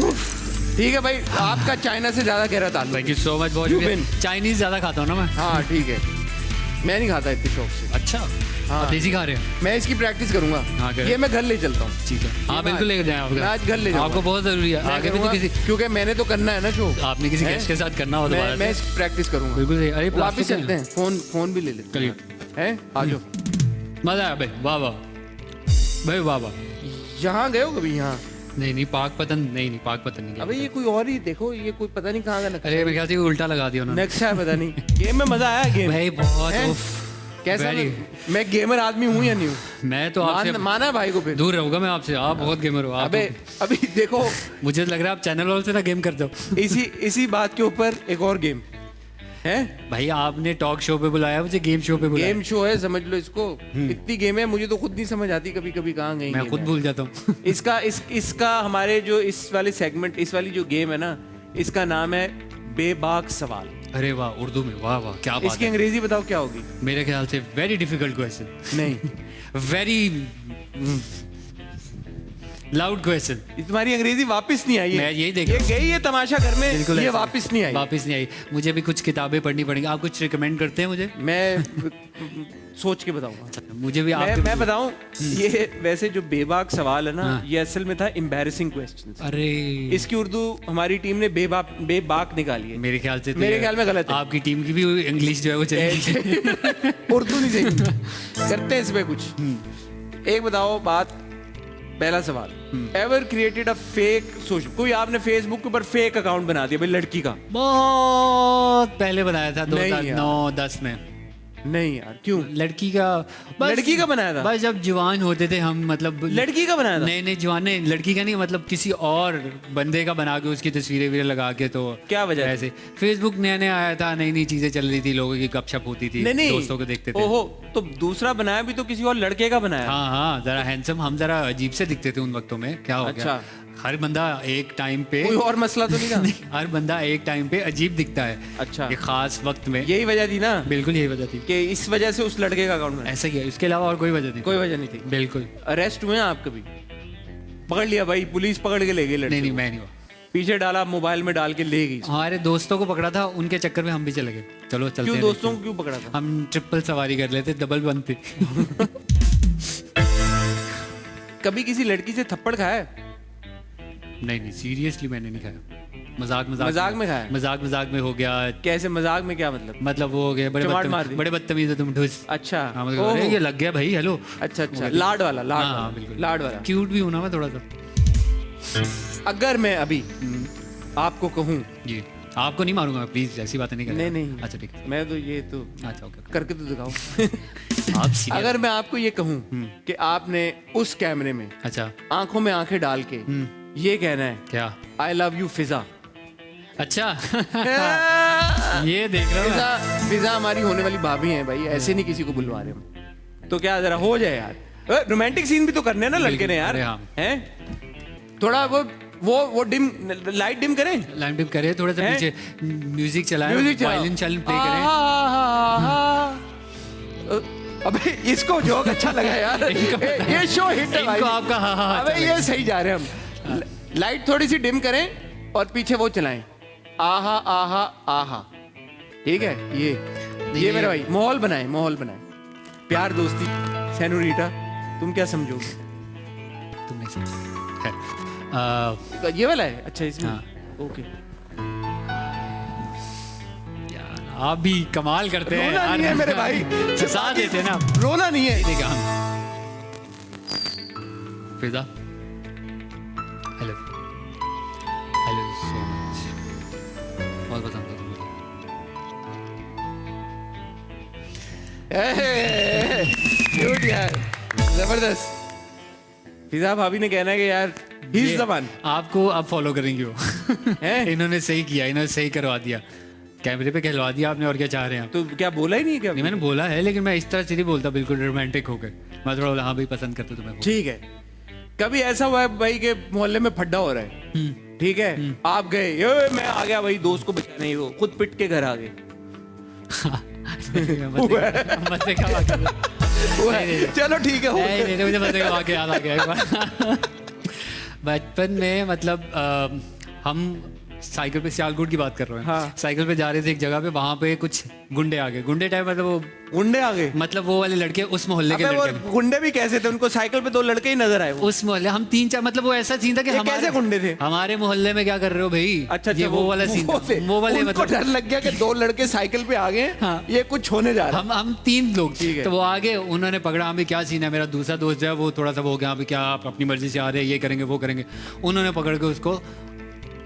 ठीक है भाई, आपका चाइना से ज्यादा गहरा ताल्लुक थैंक यू सो मच बहुत You शुक्रिया। win। चाइनीज ज्यादा खाता हूँ ना मैं। हाँ ठीक है, मैं नहीं खाता इतने शौक से। अच्छा हाँ। आप देसी खा रहे हैं? मैं इसकी प्रैक्टिस करूंगा। हाँ, करें। ये मैं घर ले चलता हूँ। ठीक है हाँ मैं बिल्कुल लेकर जाएं आप मैं आज घर ले जाऊंगा। आपको बहुत जरूरी है। मैं आगे भी तो करूंगा, किसी क्योंकि मैंने तो करना है ना शो। आपने किसी हैं? गेस्ट के साथ करना हो तो मैं इसकी प्रैक्टिस करूंगा। बिल्कुल सही। अरे वापिस प्लास्टिक चलते हैं, फोन भी ले लेते चलिए। हैं। आ जाओ। मजा आया भाई, वाह वाह भाई, वाह वाह। यहाँ गए हो कभी? यहाँ? नहीं पाक पतन नहीं पाक पतन नहीं अबे ये कोई और ही देखो, ये कोई पता नहीं कहाँ का नक्शा अरे मेरे ख्याल से उल्टा लगा दिया उन्होंने। नक्शा है, पता नहीं। गेम में मजा आया? गेम भाई बहुत हैं? उफ, कैसा? very। मैं गेमर आदमी हूँ या नहीं हूँ? मैं तो आपसे माना है भाई को फिर? दूर रहूंगा मैं आपसे। आप बहुत गेमर हो आप अबे तो- अभी देखो, मुझे लग रहा है आप चैनल वालों से ना गेम करते हो। इसी बात के ऊपर एक और गेम है। भाई आपने टॉक शो पे बुलाया, मुझे गेम शो पे बुलाया। गेम शो है, समझ लो इसको। इतनी गेम है, मुझे तो खुद नहीं समझ आती कभी कभी कहाँ गई मैं game खुद है। भूल जाता हूँ। इसका हमारे जो इस वाले सेगमेंट, इस वाली जो गेम है ना, इसका नाम है बेबाक सवाल। अरे वाह, उर्दू में, वाह वाह क्या बात इसकी है। अंग्रेजी बताओ क्या होगी? मेरे ख्याल से वेरी डिफिकल्ट क्वेश्चन, नहीं, वेरी लाउड क्वेश्चन। तुम्हारी अंग्रेजी वापस नहीं आई है। मैं यही देख ये रहा हूँ। गई है तमाशा घर में, बिल्कुल ये ऐसा। वापस नहीं आई। वापस नहीं आई। मुझे भी कुछ किताबें पढ़नी पड़ेंगी। आप कुछ रिकमेंड करते हैं मुझे? मैं सोच के बताऊंगा। मुझे भी आप मैं बताऊं, ये वैसे जो बेबाक सवाल है ना, हाँ। ये असल में था एम्बैरेसिंग क्वेश्चंस। अरे इसकी उर्दू हमारी टीम ने बेबाक निकाली है। मेरे ख्याल से तो मेरे ये- ख्याल में गलत है। आपकी टीम की भी इंग्लिश जो है वो चलेगी। उर्दू नहीं सही। करते हैं इस पे कुछ। एक बताओ बात, पहला सवाल, ever created a fake social, कोई आपने फेसबुक के ऊपर फेक अकाउंट बना दिया भाई लड़की का? बहुत पहले बनाया था नहीं यार। 2009-10 में। नहीं यार, क्यों? लड़की का लड़की का बनाया था? बस जब जवान होते थे हम, मतलब लड़की का बनाया था? नहीं नहीं जवान नहीं, लड़की का नहीं, मतलब किसी और बंदे का बना के उसकी तस्वीरें वीरें लगा के। तो क्या वजह? ऐसे फेसबुक नया नया आया था, नई नई चीजें चल रही थी, लोगों की गपशप होती थी, नहीं दोस्तों को देखते थे। ओहो, तो दूसरा बनाया भी तो किसी और लड़के का बनाया? हाँ हाँ, जरा हैंडसम, हम जरा अजीब से दिखते थे उन वक्तों में। क्या हो गया? अच्छा। हर बंदा एक टाइम पे कोई और मसला तो नहीं था? हर बंदा एक टाइम पे अजीब दिखता है। अच्छा। एक खास वक्त में। यही वजह थी ना, बिल्कुल यही वजह थी। कि इस वजह से उस लड़के का अकाउंट बनाया? ऐसा ही है, इसके अलावा और कोई वजह नहीं। कोई वजह नहीं थी। बिल्कुल अरेस्ट हुए हैं आप कभी? पकड़ लिया भाई, पुलिस पकड़ के ले गई लड़के नहीं नहीं, को। मैं नहीं हुआ। पीछे डाला, मोबाइल में डाल के ले गई। हमारे दोस्तों को पकड़ा था, उनके चक्कर में हम भी चले गए। चलो चलते क्यों हैं, दोस्तों देखते को क्यों पकड़ा था? हैं। हम ट्रिपल सवारी कर लेते, डबल बनते। कभी किसी लड़की से थप्पड़ खाया है? नहीं नहीं, सीरियसली मैंने नहीं खाया। मजाक मजाक में खाया? मजाक में हो गया। कैसे मजाक में, क्या मतलब? मतलब वो हो गया बड़े बदतमीज हो तुम ठुस। अच्छा। हाँ, मतलब अरे ये लग गया भाई, हेलो। अच्छा, लाड वाला, हाँ, बिल्कुल लाड वाला। क्यूट भी हूं ना मैं थोड़ा सा। अगर मैं अभी आपको कहूँ, जी आपको नहीं मारूंगा प्लीज, ऐसी बातें नहीं करना। नहीं। अच्छा ठीक है। मैं तो ये तो अच्छा ओके करके तो दिखाओ। आप serious? अगर मैं आपको ये कहूँ कि आपने उस कैमरे में अच्छा आंखों में आंखें डाल के ये कहना है, क्या? आई लव यू फिजा। अच्छा ये देख रहा हूँ। फिजा हमारी होने वाली भाभी हैं भाई, ऐसे नहीं किसी को बुलवा रहे हम। तो क्या जरा हो जाए यार, रोमांटिक सीन भी तो करने हैं ना लड़के ने यार। अरे हाँ। हैं थोड़ा वो डिम, लाइट डिम करें, लाइट डिम करे, थोड़ा सा हैं? पीछे म्यूजिक चलाएं, म्यूजिक चलाओ। वायलिन चैनल प्ले करें। अबे इसको जोक अच्छा लगा यार। ये शो हिट है भाई। इनको आपका हाँ हाँ अबे ये सही जा रहे हैं हम। लाइट थोड़ी सी डिम करें और पीछे वो चलाएं, आहा आहा आहा। ठीक है, ये मेरा भाई माहौल बनाए। प्यार दोस्ती सेनोरिटा, तुम क्या समझोगे? तुम नहीं समझ। ये वाला है? अच्छा इसमें हाँ। ओके। यार आप भी कमाल करते हैं रोना यार। नहीं है मेरे भाई, फंसा देते हैं ना। रोना नहीं है। देखा फिजा, हेलो सो मच, बहुत पसंद है तुम्हें। क्यूट यार, जबरदस्त। फिजा भाभी ने कहना है कि यार ही इज द वन। आपको अब फॉलो करेंगे वो। हैं? इन्होंने सही किया, इन्होंने सही करवा दिया, कैमरे पे कहलवा दिया आपने। और क्या चाह रहे हैं आप? तो क्या बोला ही नहीं क्या? नहीं मैंने बोला है, लेकिन मैं इस तरह से नहीं बोलता, बिल्कुल रोमांटिक होकर। मैं थोड़ा हाँ भाई पसंद करता तुम्हें। ठीक है, कभी ऐसा हुआ है भाई के मोहल्ले में फड्डा हो रहा है, ठीक है, आप गए, ये मैं आ गया भाई दोस्त को बचाने, वो खुद पिट के घर आ गए। मजे का वाक़या। चलो ठीक है, नहीं, मुझे मजे का वाक़या याद आ गया एक बार। बचपन में मतलब हम साइकिल पे, सियालकोट की बात कर रहे हैं। हाँ। साइकिल पे जा रहे थे एक जगह पे, वहां पे कुछ गुंडे आ गए। गुंडे टाइप मतलब वो गुंडे आ गए? मतलब वो वाले लड़के उस मोहल्ले के अबे लड़के। वो गुंडे भी कैसे थे? उनको साइकिल पे 2 लड़के ही नजर आए। वो उस मोहल्ले हम 3-4 मतलब वो ऐसा सीन था कि ये हमारे कैसे गुंडे थे? हमारे मोहल्ले में क्या कर रहे हो भाई? अच्छा, ये वो वाला सीन था। वो वाले उनको मतलब डर लग गया कि 2 लड़के साइकिल पे आ गए, हाँ। ये कुछ होने जा रहा है। हम 3 लोग ठीक है। तो वो आगे उन्होंने पकड़ा, हमें क्या सीन है। मेरा दूसरा दोस्त जो है वो थोड़ा सा वो हो गया, अभी क्या आप अपनी मर्जी से आ रहे हैं, ये करेंगे वो करेंगे। उन्होंने पकड़ के उसको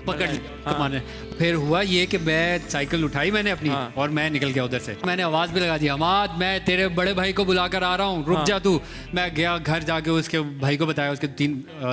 पकड़ लिया माने। फिर हुआ ये कि मैं साइकिल उठाई मैंने अपनी, और मैं निकल गया उधर से। मैंने आवाज भी लगा दी, हमाद मैं तेरे बड़े भाई को बुला कर आ रहा हूँ, रुक जा तू। मैं गया घर, जाके उसके भाई को बताया। उसके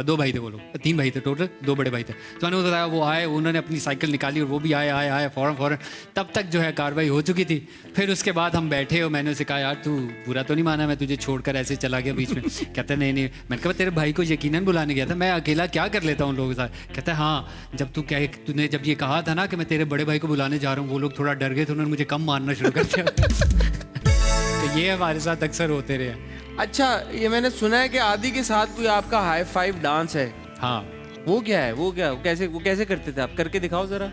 2 भाई थे, वो लोग 3 भाई थे टोटल, 2 बड़े भाई थे। तो मैंने बताया, वो आए, उन्होंने अपनी साइकिल निकाली और वो भी आए फौरन। तब तक जो है कार्रवाई हो चुकी थी। फिर उसके बाद हम बैठे और मैंने उसे कहा, यार तू बुरा तो नहीं माना मैं तुझे छोड़कर ऐसे चला गया बीच में? कहता नहीं। मैंने कहा तेरे भाई को यकीनन बुलाने गया था, मैं अकेला क्या कर लेता हूँ उन लोगों के साथ? कहता है हाँ, जब तूने जब ये कहा था ना कि मैं तेरे बड़े भाई को बुलाने जा रहा हूँ, वो लोग थोड़ा डर गए थे, उन्होंने मुझे कम मारना शुरू कर दिया। तो ये हमारे साथ अक्सर होते रहे। अच्छा, ये मैंने सुना है कि आदि के साथ कोई आपका हाई फाइव डांस है। हाँ, वो क्या है? वो कैसे करते थे? आप करके दिखाओ जरा।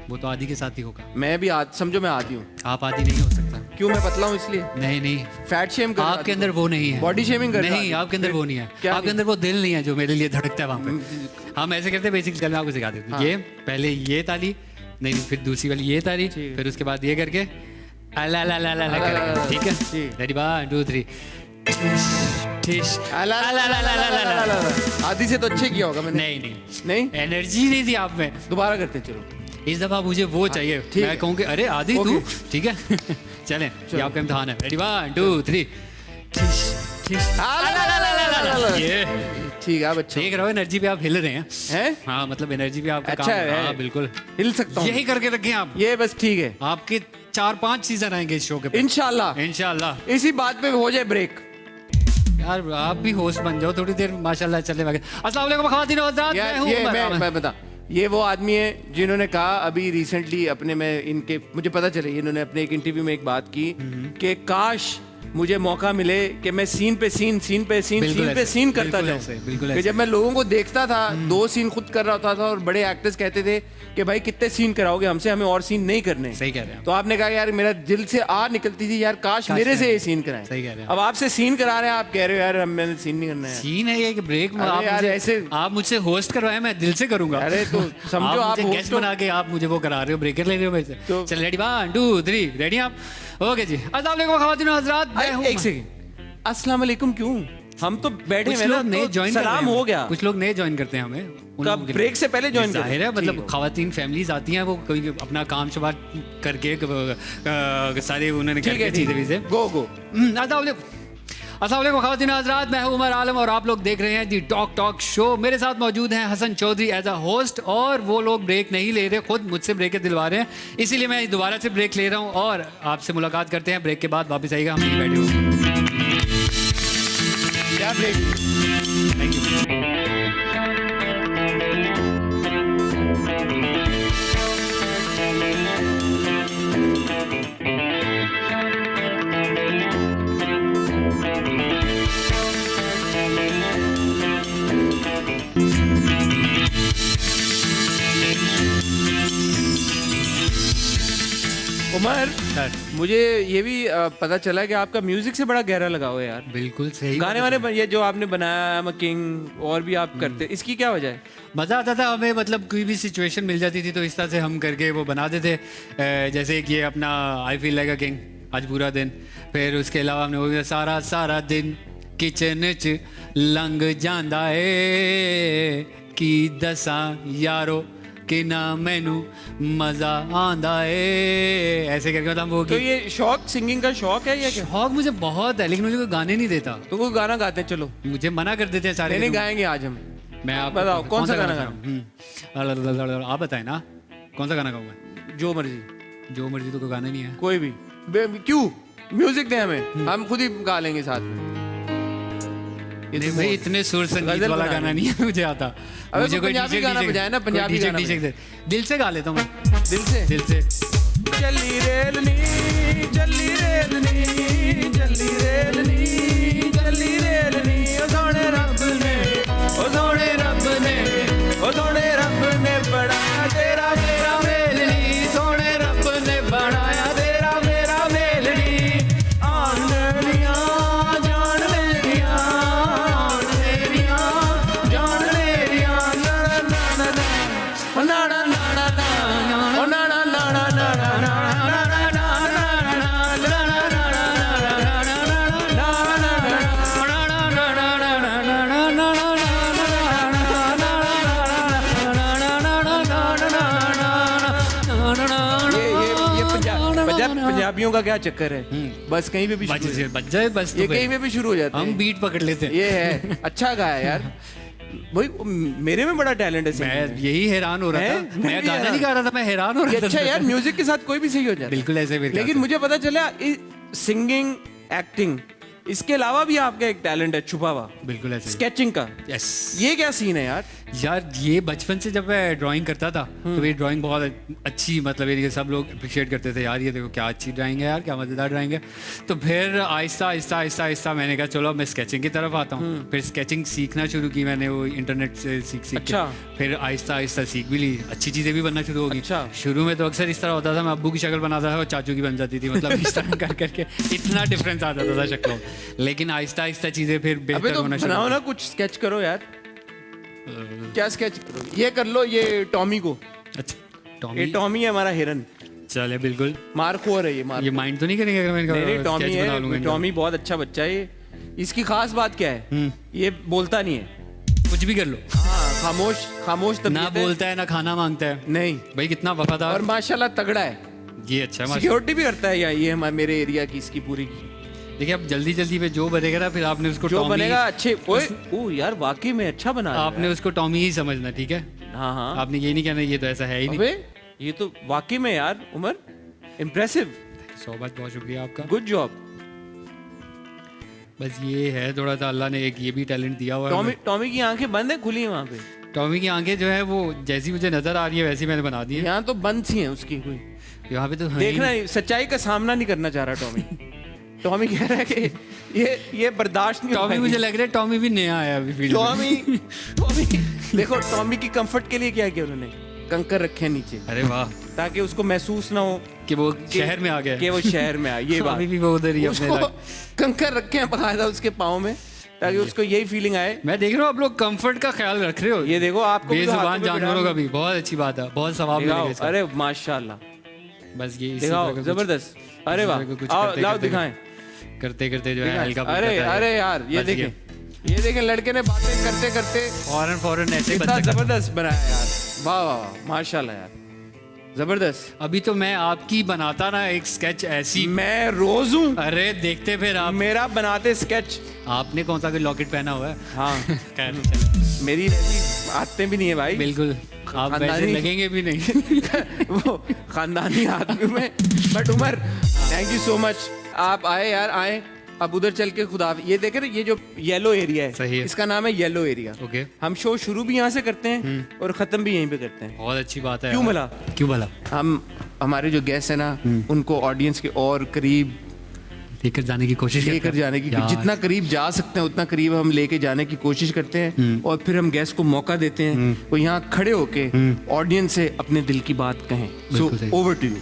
वो तो आदि के साथ ही होगा। मैं भी समझो मैं आदि हूँ। आप आदि नहीं हो सकता। क्यों? मैं पतला हूँ इसलिए? नहीं, फैट शेम कर आपके अंदर वो नहीं है। बॉडी शेमिंग कर नहीं, आपके अंदर वो नहीं है। आपके अंदर वो दिल नहीं है जो मेरे लिए धड़कता है वहाँ पे। हम ऐसे करते हैं बेसिक, मैं आपको सिखा देता हूँ। ये पहले ये ताली, नहीं फिर दूसरी वाली ये ताली, फिर उसके बाद ये करके अला ला ला ला ला करेंगे। ठीक है, रेडी 1 2 3। आदि से तो अच्छे किया होगा मैंने। नहीं, एनर्जी नहीं थी आप में। दोबारा करते हैं, चलो। इस दफा मुझे वो चाहिए। मैं कहूँ कि अरे आदि तू, ठीक है। चलें, ये आपका इम्तिहान है। रेडी 1 2 3। ये ठीक है, अब अच्छा देख रहे हो एनर्जी पे आप हिल रहे हैं। हैं? हाँ, मतलब एनर्जी पे आपका अच्छा काम है। हाँ, बिल्कुल हिल सकता हूँ। यही करके रखें आप। ये बस ठीक है। आपके 4-5 सीजन आएंगे इस शो के। इंशाल्लाह। इसी बात पे हो जाए ब्रेक। यार आप भी होस्ट बन जाओ थोड़ी देर, माशाल्लाह चलने लगे। अस्सलाम वालेकुम ख़वातीन और हज़रात, मैं हूं मैं बता, ये वो आदमी है जिन्होंने कहा अभी रिसेंटली अपने में इनके, मुझे पता चले, इन्होंने अपने एक इंटरव्यू में एक बात की कि काश मुझे मौका मिले कि मैं सीन पे सीन करता बिल्कुल जाऊं। ऐसे, बिल्कुल कि ऐसे। जब मैं लोगों को देखता था 2 सीन खुद कर रहा होता था और बड़े एक्टर्स कहते थे कि भाई कितने सीन कराओगे हमसे, हमें और सीन नहीं करने। सही कह रहे हैं। तो आपने कहा यार मेरा दिल से निकलती थी यार काश मेरे से ये सीन कराएं। सही कह रहे हैं। अब आपसे सीन करा रहे हैं, आप कह रहे हो यार मैंने सीन नहीं करना है। सीन है ये कि ब्रेक में अरे यार, ऐसे- आप मुझसे होस्ट करवाए, मैं दिल से करूंगा। अरे तो समझो आप मुझे host गेस्ट हो। बना के आप मुझे वो करा रहे हो, ब्रेकर ले रहे हो मेरे से। तो- चल रेडी 1 2 3 रेडी आप? ओके जी। अस्सलाम वालेकुम ख़वातीन और हज़रात, मैं हूं। एक सेकंड, अस्सलाम वालेकुम क्यों? हम तो बैठे कुछ हुए ना, लोग नए तो ज्वाइन सलाम हो गया। कुछ लोग नए ज्वाइन करते हैं हमें। उन कब? लोगों के लिए। ब्रेक से पहले join करते जाहिर है, हैं? मतलब ठीक है। खवातीन फैमिलीज आती हैं, वो कोई अपना काम शुबात करके सारे उन्होंने ठीक है, करके चीज़ें वीज़ें। गो अस्सलाम वालेकुम ख़वातीन हज़रात, मैं हूं उमर आलम और आप लोग देख रहे हैं दी टॉक शो। मेरे साथ मौजूद हैं Hasan Chaudhary as a host, और वो लोग ब्रेक नहीं ले रहे, खुद मुझसे ब्रेक दिलवा रहे हैं, इसीलिए मैं दोबारा से ब्रेक ले रहा हूं और आपसे मुलाकात करते हैं ब्रेक के बाद। वापस आइएगा, हम यहीं बैठे हुए। क्या break? Thank you. Umar, sir, मुझे ये भी पता चला कि आपका म्यूजिक से बड़ा गहरा लगाव है यार। बिल्कुल सही। गाने वाने ये जो आपने बनाया मैं किंग और भी आप करते, इसकी क्या वजह है? मज़ा आता था हमें, मतलब कोई भी सिचुएशन मिल जाती थी तो इस तरह से हम करके वो बनाते थे। जैसे कि ये अपना आई फील लाइक अ किंग, आज पूरा दिन। फिर उसके अलावा हमने वो भी सारा सारा दिन किचन च लंघ जांदा है कि दसा यारो कि ना मैनू मज़ा आंदा है, ऐसे करके मतलब वो तो ये शौक, सिंगिंग का शौक है या क्या? शौक मुझे बहुत है, लेकिन मुझे कोई गाने नहीं देता। तो कोई गाना गाते हैं, चलो। मुझे मना कर देते हैं सारे। नहीं गाएंगे आज हम। मैं आप बताओ, कौन सा गाना गाना? आप बताएं ना, कौन सा गाना गाऊंगा? जो मर्जी। जो मर्जी तो कोई गाना नहीं है। कोई भी। क्यों? म्यूजिक दे हमें, हम खुद ही गा लेंगे साथ में। ये नहीं तो भाई, बहुत- इतने सुर संगीत गजल वाला बना गाना नहीं है मुझे आता। अबे मुझे तो पंजाबी गाना बजाए ना, पंजाबी गाना दे। दिल से गा लेता हूँ मैं, दिल से। दिल से। चली रेल नी, चली रेल नी, चली रेल नी, चली रेल नी, ओ सोने रब ने, ओ सोने रब ने, ओ सोने रब ने बनाया तेरा मेरा मेल नी, सोने रब ने बनाया तेरा मेरा मेल नी। आन मेरियां जान मेरियां, आन मेरियां जान मेरियां, ना ना ना ना ओ ना ना ना ना ना, ओ ना ना ना ना ना ना ना ना ना। पंजाबियों का क्या चक्कर है, बस कहीं पे भी शुरू हो जाए। बच जाए बस। ये तो कहीं पे भी शुरू हो जाते हम हैं। बीट पकड़ लेते हैं। ये है, अच्छा गाया यार भाई, मेरे में बड़ा टैलेंट है मैं singing में। यही हैरान हो रहा हैं? था, मैं मैं भी गाना हैरान। नहीं गा रहा था, मैं हैरान हो ये रहा था। अच्छा यार, म्यूजिक के साथ कोई भी सही हो जाता है। बिल्कुल ऐसे भी लेकिन मुझे पता चला सिंगिंग, एक्टिंग, इसके अलावा भी आपका एक टैलेंट है छुपा हुआ, बिल्कुल ऐसे। स्केचिंग का। यस ये क्या सीन है यार? यार, ये बचपन से जब मैं ड्राइंग करता था तो मेरी ड्राइंग बहुत अच्छी, मतलब ये सब लोग अप्रिशिएट करते थे, यार ये देखो क्या अच्छी ड्राइंग है यार, क्या मज़ेदार ड्राइंग है। तो फिर आहिस्ता आहिस्ता आहिस्ता आहिस्ता मैंने कहा चलो मैं स्केचिंग की तरफ आता हूँ। फिर स्केचिंग सीखना शुरू की मैंने, वो इंटरनेट से सीख के। अच्छा। फिर आहिस्ता आहिस्ता सीख भी ली, अच्छी चीज़ें भी बनना शुरू हो गई। अच्छा। शुरू में तो अक्सर इस तरह होता था, मैं अब्बू की शक्ल बनाता था और चाचू की बन जाती थी, मतलब इस तरह कर करके इतना डिफरेंस आ जाता था शक्लों में। लेकिन आहिस्ता आहिस्ता चीज़ें फिर अबे बेहतर तो होना शुरू बनाओ हुई। ना, कुछ स्केच करो यार। क्या स्केच करो? ये कर लो, ये टॉमी को। अच्छा, ये टॉमी। टॉमी है हमारा हिरन, चले बिल्कुल। मार्कोर है ये। ये माइंड तो नहीं करेंगे अगर मैं इनका नहीं टॉमी sketch बना लूंगा है, इनका? टॉमी बहुत अच्छा बच्चा है ये। इसकी खास बात क्या है? ये बोलता नहीं है। कुछ भी कर लो, हाँ, खामोश खामोश तबीयत ना है। बोलता है ना खाना मांगता है। नहीं, भाई कितना वफादार। और माशाल्लाह तगड़ा है, ये अच्छा है माशाल्लाह। सिक्योरिटी भी करता है यार, ये हमारे मेरे एरिया की इसकी पूरी की। देखिए अब जल्दी जल्दी पे जो बनेगा ना, फिर आपने उसको जो टॉमी, बनेगा अच्छे। ओए ओ यार, वाकई में अच्छा बना रहा है आपने उसको टॉमी ही समझना, ठीक है? यार। हाँ हाँ। आपने ये नहीं कहना ये तो ऐसा है ही नहीं। अबे ये तो वाकई में यार उमर, इम्प्रेसिव, सौ बात, बहुत शुक्रिया आपका। Good job. बस ये है थोड़ा सा, अल्लाह ने एक ये भी टैलेंट दिया हुआ है टॉमी, हमें। टॉमी की आंखें बंद है खुली है वहाँ पे? टॉमी की आंखें जो है वो जैसी मुझे नजर आ रही है वैसी मैंने बना दी है। यहाँ तो बंद सी है उसकी, कोई यहाँ पे तो है ही देखना नहीं। नहीं, सच्चाई का सामना नहीं करना चाह रहा टॉमी। टॉमी कह रहा है कि ये बर्दाश्त नहीं हो टॉमी पाएगी। मुझे लग रहा है टॉमी भी नया आया अभी फील्ड में। टॉमी देखो, टॉमी की कंफर्ट के लिए क्या किया उन्होंने, कंकर रखे हैं नीचे अरे वाह ताकि उसको महसूस ना हो कि वो शहर में आ गया है। कि वो शहर में आए। ये बात अभी भी वो उधर ही अपने उसको कंकर रखे हैं बाकायदा उसके पाँव में ताकि उसको यही फीलिंग आए। मैं देख रहा हूँ आप लोग कंफर्ट का ख्याल रख रहे हो। ये देखो आपको भी तो हाथों बेजुबान में जानवरों का भी बहुत अच्छी बात है, बहुत सवाब दिखाओ, मिलेगा इसका। अरे माशाल्लाह, बस ये इसी दिखाओ तरह का कुछ- जबरदस्त। अरे इसी वाह, तरह का कुछ आओ करते- लाओ करते- दिखाएं। करते करते जो है दिखाएं। हल्का अरे फुल्का अरे यार ये बस देखें लड़के ने बातें करते करते फौरन ऐसे इतना बच्चे जबरदस्त बनाया यार। वाह वाह वाह, माशाल्लाह यार, जबरदस्त। अभी तो मैं आपकी बनाता ना एक स्केच ऐसी। मैं रोज हूँ, अरे देखते फिर आप, मेरा बनाते स्केच। आपने कौन सा कोई लॉकेट पहना हुआ है? हाँ खैर चलो, मेरी ऐसी आदतें भी नहीं है भाई। बिल्कुल आप वैसे खानदानी- लगेंगे भी नहीं। वो खानदानी आदमी में। But Umar, thank you so much, आप आए यार, आए। अब उधर चल के खुदा, ये देखे ना, ये जो येलो एरिया है, सही है। इसका नाम है येलो एरिया। ओके, हम शो शुरू भी यहाँ से करते हैं और खत्म भी यहीं पे करते हैं। बहुत अच्छी बात है क्यों यार। भला? क्यों भला? हम हमारे जो गेस्ट है ना, उनको ऑडियंस के और करीब लेकर जाने की कोशिश करते लेकर हैं। जाने की, यार, जितना करीब जा सकते हैं उतना करीब हम लेके जाने की कोशिश करते हैं। और फिर हम गेस्ट को मौका देते हैं वो यहाँ खड़े होके ऑडियंस से अपने दिल की बात कहें। सो बिल्कुल सही। Over to you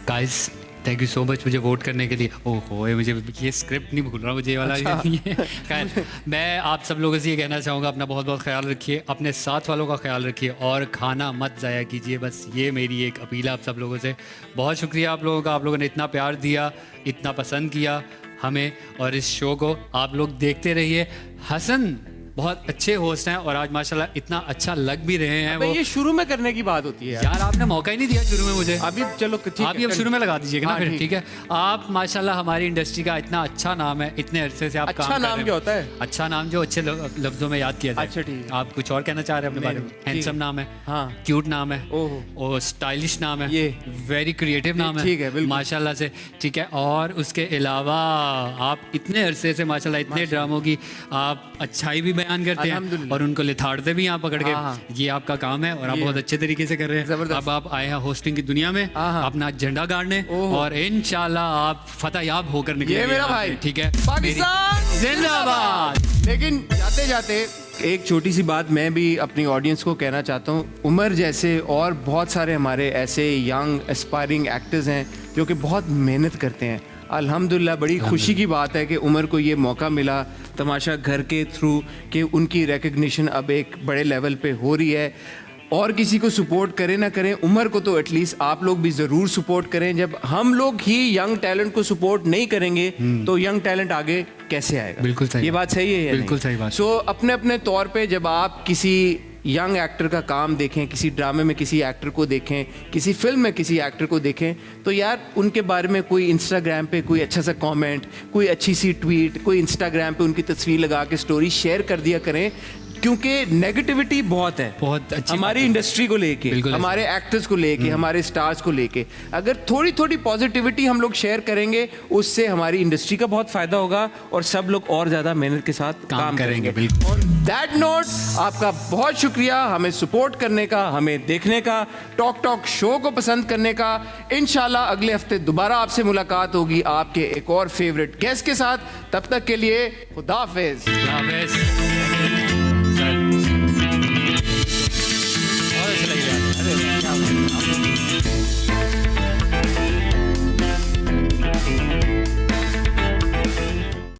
guys, thank you so much मुझे वोट करने के लिए। ओहो, ये मुझे ये स्क्रिप्ट नहीं भूल रहा मुझे ये वाला। ये खैर, मैं आप सब लोगों से ये कहना चाहूँगा, अपना बहुत बहुत ख्याल रखिए, अपने साथ वालों का ख्याल रखिए और खाना मत ज़ाया कीजिए। बस ये मेरी एक अपील है आप सब लोगों से। बहुत शुक्रिया आप लोगों का, आप लोगों ने इतना प्यार दिया, इतना पसंद किया हमें और इस शो को। आप लोग देखते रहिए। हसन बहुत अच्छे होस्ट हैं और आज माशाल्लाह इतना अच्छा लग भी रहे हैं वो। ये शुरू में करने की बात होती है यार। यार आपने मौका ही नहीं दिया शुरू में मुझे। अभी चलो ठीक आप ये अब शुरू में लगा दीजिएगा ना हाँ, फिर, ठीक है। आप माशाल्लाह हमारी इंडस्ट्री का इतना अच्छा नाम है, इतने अरसे से आप अच्छा काम कर नाम रहे हैं। क्या होता है? अच्छा नाम जो अच्छे लफ्जों में याद किया जाए। अच्छा, ठीक है। आप कुछ और कहना चाह रहे हैं अपने बारे में? ठीक हैंडसम है। नाम है, हाँ। क्यूट नाम है, ओहो। और स्टाइलिश नाम है, ये। वेरी क्रिएटिव नाम है, ठीक है, बिल्कुल। माशाल्लाह से, ठीक है। और उसके अलावा आप इतने अरसे से माशाल्लाह इतने ड्रामों की आप अच्छाई भी बयान करते हैं अल्हम्दुलिल्लाह। और उनको लिथाड़ते भी यहाँ पकड़ के। हाँ। ये आपका काम है और आप ये। बहुत अच्छे तरीके से कर रहे हैं। जबरदस्त। अब आप आए हैं होस्टिंग की दुनिया में हाँ। अपना झंडा गाड़ने ओहो। और इंशाल्लाह आप फतेहयाब होकर निकलेंगे ये मेरा यहाँ भाई, से, ठीक है। पाकिस्तान मेरी- जिंदाबाद। लेकिन जाते जाते एक छोटी सी बात मैं भी अपनी ऑडियंस को कहना चाहता हूँ। उमर जैसे और बहुत सारे हमारे ऐसे यंग एस्पायरिंग एक्टर्स हैं जो कि बहुत मेहनत करते हैं। अल्हम्दुलिल्लाह बड़ी खुशी की बात है कि उमर को ये मौका मिला तमाशा घर के थ्रू कि उनकी रिकग्निशन अब एक बड़े लेवल पे हो रही है। और किसी को सपोर्ट करें ना करें, उमर को तो एटलीस्ट आप लोग भी ज़रूर सपोर्ट करें। जब हम लोग ही यंग टैलेंट को सपोर्ट नहीं करेंगे तो यंग टैलेंट आगे कैसे आएगा? बिल्कुल सही ये बात। बात सही है या बिल्कुल नहीं? सही बात। सो अपने अपने तौर पे जब आप किसी यंग एक्टर का काम देखें, किसी ड्रामे में किसी एक्टर को देखें, किसी फिल्म में किसी एक्टर को देखें, तो यार उनके बारे में कोई इंस्टाग्राम पे कोई अच्छा सा कमेंट, कोई अच्छी सी ट्वीट, कोई इंस्टाग्राम पे उनकी तस्वीर लगा के स्टोरी शेयर कर दिया करें। क्योंकि नेगेटिविटी बहुत है बहुत अच्छी हमारी बात है। इंडस्ट्री को लेके, बिल्कुल हमारे एक्टर्स को लेके, हमारे स्टार्स को लेके। अगर थोड़ी थोड़ी पॉजिटिविटी हम लोग शेयर करेंगे उससे हमारी इंडस्ट्री का बहुत फायदा होगा और सब लोग और ज्यादा मेहनत के साथ काम करेंगे। बिल्कुल। ऑन दैट नोट आपका बहुत शुक्रिया हमें सपोर्ट करने का, हमें देखने का, टॉक शो को पसंद करने का। इंशाल्लाह अगले हफ्ते दोबारा आपसे मुलाकात होगी आपके एक और फेवरेट गेस्ट के साथ। तब तक के लिए खुदा हाफिज। हाफिज। बहुत अच्छा लग रहा है।